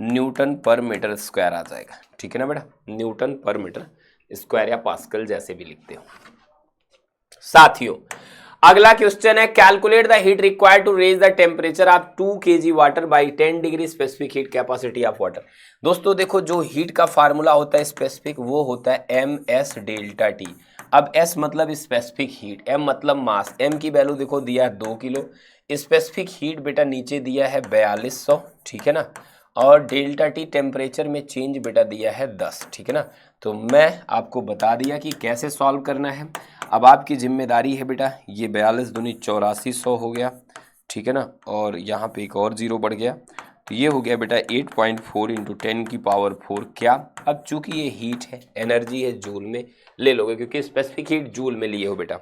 न्यूटन पर मीटर स्क्वायर आ जाएगा, ठीक है ना बेटा, न्यूटन पर मीटर स्क्वायर या पास्कल जैसे भी लिखते हो। साथियों अगला क्वेश्चन है, calculate the heat required to raise the temperature of 2 kg water by 10 degree specific heat capacity of water. दोस्तों देखो जो हीट का फार्मूला होता है स्पेसिफिक, वो होता है MS डेल्टा टी। अब S मतलब स्पेसिफिक हीट, M मतलब मास, M की वैल्यू देखो दिया है 2 किलो, स्पेसिफिक हीट बेटा नीचे दिया है 4200, ठीक है ना, और डेल्टा टी टेम्परेचर में चेंज बेटा दिया है 10, ठीक है ना। तो मैं आपको बता दिया कि कैसे सॉल्व करना है, अब आपकी जिम्मेदारी है बेटा, ये 42 दूनी 8400 हो गया, ठीक है ना, और यहाँ पे एक और जीरो बढ़ गया, तो ये हो गया बेटा 8.4 इंटू 10 की पावर 4 क्या। अब चूंकि ये हीट है, एनर्जी है, जूल में ले लोगे क्योंकि स्पेसिफिक हीट जूल में लिए हो बेटा।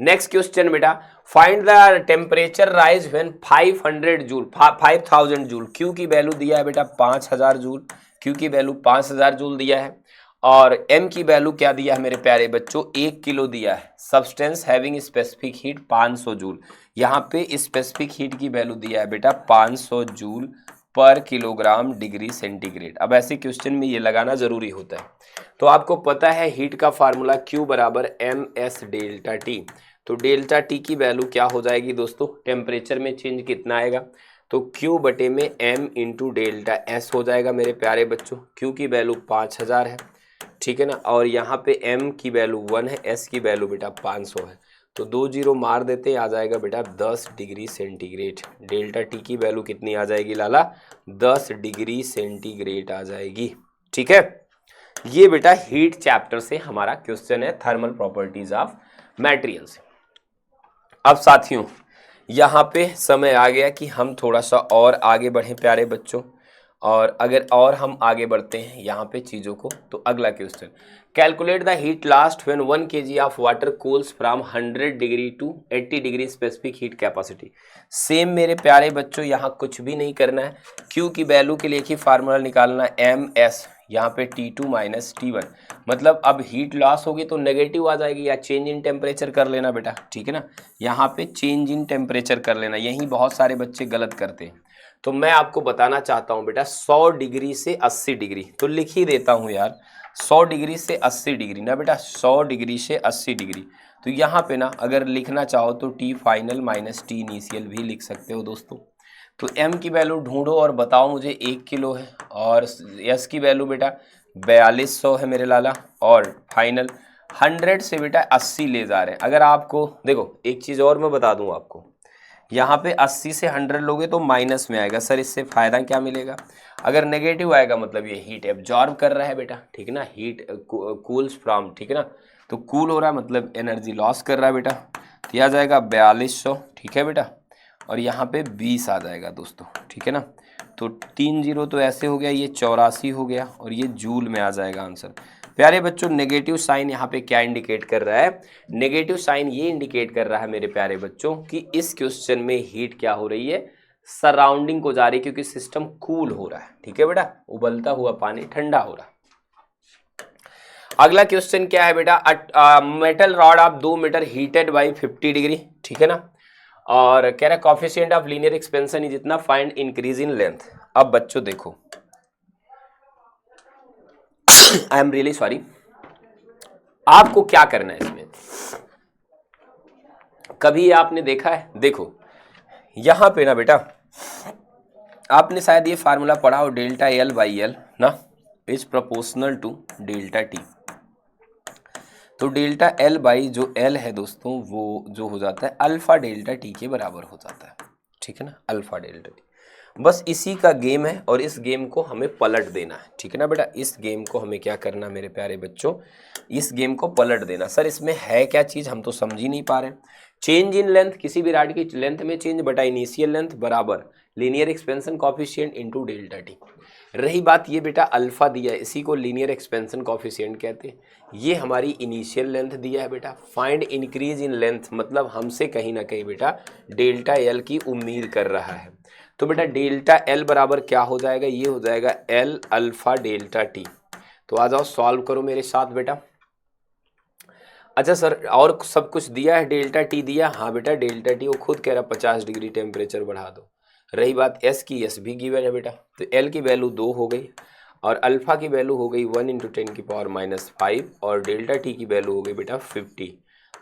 नेक्स्ट क्वेश्चन बेटा, find the temperature rise when 500 joule 5000 joule, Q की वैल्यू दिया है बेटा 5000 जूल, क्यू की वैल्यू 5000 जूल दिया है, और m की वैल्यू क्या दिया है मेरे प्यारे बच्चों 1 किलो दिया है, substance having specific heat 500 joule, यहाँ पे स्पेसिफिक हीट की वैल्यू दिया है बेटा 500 जूल पर किलोग्राम डिग्री सेंटीग्रेड। अब ऐसे क्वेश्चन में ये लगाना जरूरी होता है, तो आपको पता है हीट का फार्मूला Q बराबर MS डेल्टा टी, तो डेल्टा टी की वैल्यू क्या हो जाएगी दोस्तों, टेम्परेचर में चेंज कितना आएगा, तो Q बटे में M इंटू डेल्टा S हो जाएगा मेरे प्यारे बच्चों। Q की वैल्यू 5000 है, ठीक है ना, और यहाँ पे M की वैल्यू 1 है, S की वैल्यू बेटा 500 है, तो 2 जीरो मार देते आ जाएगा बेटा 10 डिग्री सेंटीग्रेड। डेल्टा टी की वैल्यू कितनी आ जाएगी लाला, 10 डिग्री सेंटीग्रेड आ जाएगी, ठीक है। ये बेटा हीट चैप्टर से हमारा क्वेश्चन है, थर्मल प्रॉपर्टीज ऑफ मटेरियल से। अब साथियों यहाँ पे समय आ गया कि हम थोड़ा सा और आगे बढ़ें प्यारे बच्चों, और अगर और हम आगे बढ़ते हैं यहाँ पे चीज़ों को, तो अगला question, calculate the heat lost when 1 kg of water cools from 100 degree to 80 degree specific heat capacity. Same मेरे प्यारे बच्चों यहाँ कुछ भी नहीं करना है, Q की वैल्यू के लिए ही फार्मूला निकालना MS, यहाँ पे T2 माइनस T1, मतलब अब हीट लॉस होगी तो नेगेटिव आ जाएगी, या चेंज इन टेम्परेचर कर लेना बेटा, ठीक है ना, यहाँ पे चेंज इन टेम्परेचर कर लेना, यही बहुत सारे बच्चे गलत करते हैं। तो मैं आपको बताना चाहता हूं बेटा 100 डिग्री से 80 डिग्री, तो लिख ही देता हूं यार 100 डिग्री से 80 डिग्री ना बेटा, 100 डिग्री से 80 डिग्री। तो यहाँ पे ना अगर लिखना चाहो तो T final minus T initial भी लिख सकते हो दोस्तों। तो m की वैल्यू ढूंढो और बताओ मुझे 1 किलो है, और s की वैल्यू बेटा 4200 है मेरे लाला, और फाइनल 100 से बेटा 80 ले जा रहे हैं। अगर आपको देखो एक चीज़ और मैं बता दूं आपको, यहाँ पे 80 से 100 लोगे तो माइनस में आएगा सर, इससे फायदा क्या मिलेगा? अगर नेगेटिव आएगा मतलब ये हीट एब्जॉर्ब कर रहा है बेटा, ठीक है ना, हीट कूल्स फ्रॉम, ठीक है ना, तो कूल हो रहा है मतलब एनर्जी लॉस कर रहा है बेटा। तो आ जाएगा 4200, ठीक है बेटा, और यहाँ पे 20 आ जाएगा दोस्तों, ठीक है ना। तो 3 जीरो तो ऐसे हो गया, ये 84 हो गया, और ये जूल में आ जाएगा आंसर। प्यारे बच्चों नेगेटिव साइन यहाँ पे क्या इंडिकेट कर रहा है? नेगेटिव साइन ये इंडिकेट कर रहा है मेरे प्यारे बच्चों कि इस क्वेश्चन में हीट क्या हो रही है, सराउंडिंग को जा रही है, क्योंकि सिस्टम कूल हो रहा है, ठीक है बेटा, उबलता हुआ पानी ठंडा हो रहा है। अगला क्वेश्चन क्या है बेटा, metal rod of 2 metre heated by 50 degree, ठीक है ना, और कह रहा है coefficient of linear expansion is इतना, फाइंड इंक्रीज इन लेंथ। अब बच्चों देखो आई एम रियली सॉरी, आपको क्या करना है इसमें, कभी आपने देखा है, देखो यहां पे ना बेटा आपने शायद ये फार्मूला पढ़ा हो, डेल्टा एल बाई एल ना is proportional to delta T. तो डेल्टा एल बाई जो एल है दोस्तों वो जो हो जाता है अल्फा डेल्टा टी के बराबर हो जाता है, ठीक है ना, अल्फा डेल्टा टी। बस इसी का गेम है और इस गेम को हमें पलट देना है, ठीक है ना बेटा, इस गेम को हमें क्या करना मेरे प्यारे बच्चों, इस गेम को पलट देना। सर इसमें है क्या चीज़, हम तो समझ ही नहीं पा रहे। चेंज इन लेंथ, किसी भी रॉड की लेंथ में चेंज बटा इनिशियल लेंथ बराबर linear expansion coefficient into delta T. रही बात ये बेटा अल्फा दिया है, इसी को लीनियर एक्सपेंशन कॉफिशिएंट कहते हैं। ये हमारी इनिशियल लेंथ दिया है बेटा, फाइंड इंक्रीज इन लेंथ मतलब हमसे कहीं ना कहीं बेटा डेल्टा एल की उम्मीद कर रहा है। तो बेटा डेल्टा एल बराबर क्या हो जाएगा, ये हो जाएगा एल अल्फा डेल्टा टी। तो आ जाओ सॉल्व करो मेरे साथ बेटा। अच्छा सर और सब कुछ दिया है, डेल्टा टी दिया, हाँ बेटा डेल्टा टी वो खुद कह रहा 50 डिग्री टेम्परेचर बढ़ा दो। रही बात एस की, एस भी गिवन है बेटा, तो एल की वैल्यू 2 हो गई और अल्फा की वैल्यू हो गई 1 × 10⁻⁵ और डेल्टा टी की वैल्यू हो गई बेटा 50।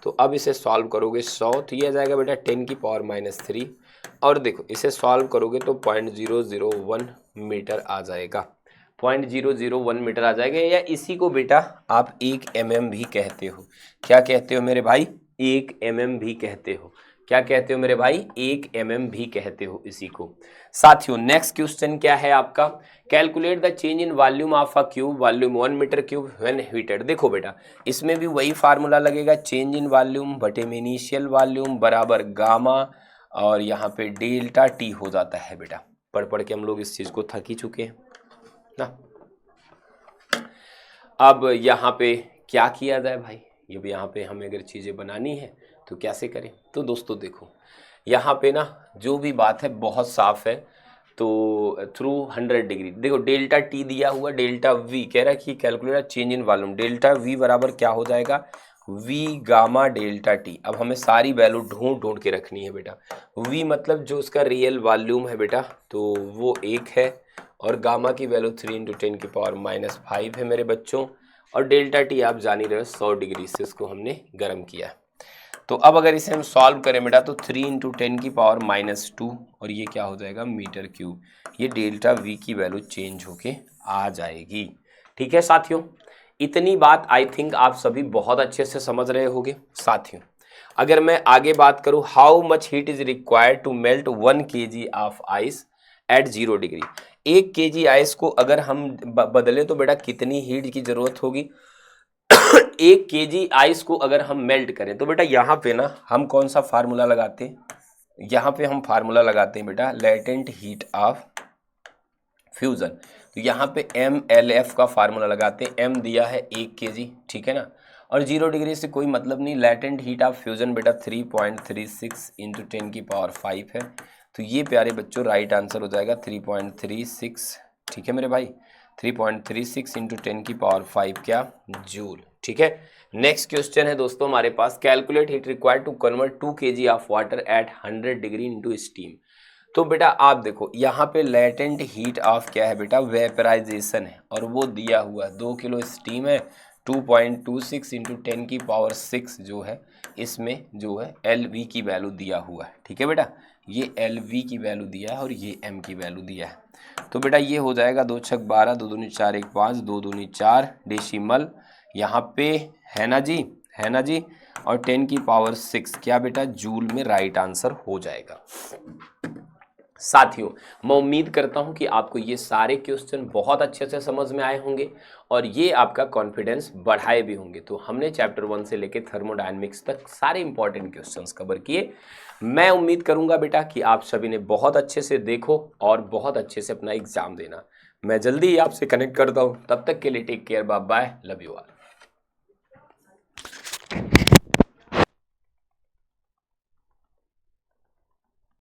तो अब इसे सॉल्व करोगे 100 तो ये आ जाएगा बेटा 10⁻³ और देखो इसे सॉल्व करोगे तो 0.001 मीटर आ जाएगा, 0.001 मीटर आ जाएगा, या इसी को बेटा आप 1 mm भी कहते हो। क्या कहते हो मेरे भाई, 1 mm भी कहते हो। क्या कहते हो मेरे भाई, 1 mm भी कहते हो इसी को। साथियों नेक्स्ट क्वेश्चन क्या है आपका, calculate the change in volume of a cube, volume 1 metre cube when heated. देखो बेटा इसमें भी वही फार्मूला लगेगा, चेंज इन वॉल्यूम बटे में इनिशियल वॉल्यूम बराबर गामा, और यहाँ पे डेल्टा टी हो जाता है बेटा। पढ़ पढ़ के हम लोग इस चीज को थक ही चुके हैं ना। अब यहाँ पे क्या किया जाए भाई, ये भी यहाँ पे हमें अगर चीज़ें बनानी है तो कैसे करें। तो दोस्तों देखो यहाँ पे ना जो भी बात है बहुत साफ है, तो थ्रू 100 डिग्री देखो डेल्टा टी दिया हुआ, डेल्टा वी कह रहा है कि calculate change in volume, delta we बराबर क्या हो जाएगा, वी गामा डेल्टा टी। अब हमें सारी वैल्यू ढूंढ ढूंढ के रखनी है बेटा। वी मतलब जो उसका रियल वॉल्यूम है बेटा तो वो 1 है, और गामा की वैल्यू 3 × 10⁻⁵ है मेरे बच्चों, और डेल्टा टी आप जान ही रहे हो 100 डिग्री से इसको हमने गर्म किया। तो अब अगर इसे हम सॉल्व करें बेटा तो 3 × 10⁻⁻² और ये क्या हो जाएगा मीटर क्यूब, ये डेल्टा वी की वैल्यू चेंज होके आ जाएगी। ठीक है साथियों, इतनी बात आई थिंक आप सभी बहुत अच्छे से समझ रहे होंगे। साथियों अगर मैं आगे बात करूं, how much heat is required to melt 1 kg of ice at 0 degree. 1 kg ice को अगर हम बदले तो बेटा कितनी हीट की जरूरत होगी। 1 kg आइस को अगर हम मेल्ट करें तो बेटा यहाँ पे ना हम कौन सा फार्मूला लगाते हैं, यहाँ पे हम फार्मूला लगाते हैं बेटा लेटेंट हीट ऑफ फ्यूजन। तो यहाँ पे MLF का फार्मूला लगाते हैं, M दिया है 1 kg, ठीक है ना, और 0 डिग्री से कोई मतलब नहीं, लेटेंट हीट ऑफ फ्यूजन बेटा 3.36 × 10⁵ है। तो ये प्यारे बच्चों राइट आंसर हो जाएगा 3.36, ठीक है मेरे भाई, 3.36 × 10⁵ क्या जूल। ठीक है, नेक्स्ट क्वेश्चन है दोस्तों हमारे पास, calculate heat required to convert 2 kg of water at 100 degree into steam. तो बेटा आप देखो यहाँ पे लेटेंट हीट ऑफ क्या है बेटा, वेपराइजेशन है, और वो दिया हुआ है 2 किलो स्टीम है, 2.26 इंटू 10⁻⁶ जो है इसमें जो है LV की वैल्यू दिया हुआ है। ठीक है बेटा, ये LV की वैल्यू दिया है और ये M की वैल्यू दिया है। तो बेटा ये हो जाएगा 2 छक 12, 2 दूनी 4, 1 5, 2 दूनी 4 डेसिमल यहाँ पे है ना जी, है ना जी, और 10⁻⁶ क्या बेटा, जूल में राइट आंसर हो जाएगा। साथियों मैं उम्मीद करता हूं कि आपको ये सारे क्वेश्चन बहुत अच्छे से समझ में आए होंगे और ये आपका कॉन्फिडेंस बढ़ाए भी होंगे। तो हमने चैप्टर 1 से लेकर थर्मोडायनेमिक्स तक सारे इंपॉर्टेंट क्वेश्चंस कवर किए। मैं उम्मीद करूंगा बेटा कि आप सभी ने बहुत अच्छे से देखो और बहुत अच्छे से अपना एग्जाम देना। मैं जल्दी ही आपसे कनेक्ट करता हूं, तब तक के लिए take care, bye bye, love you all.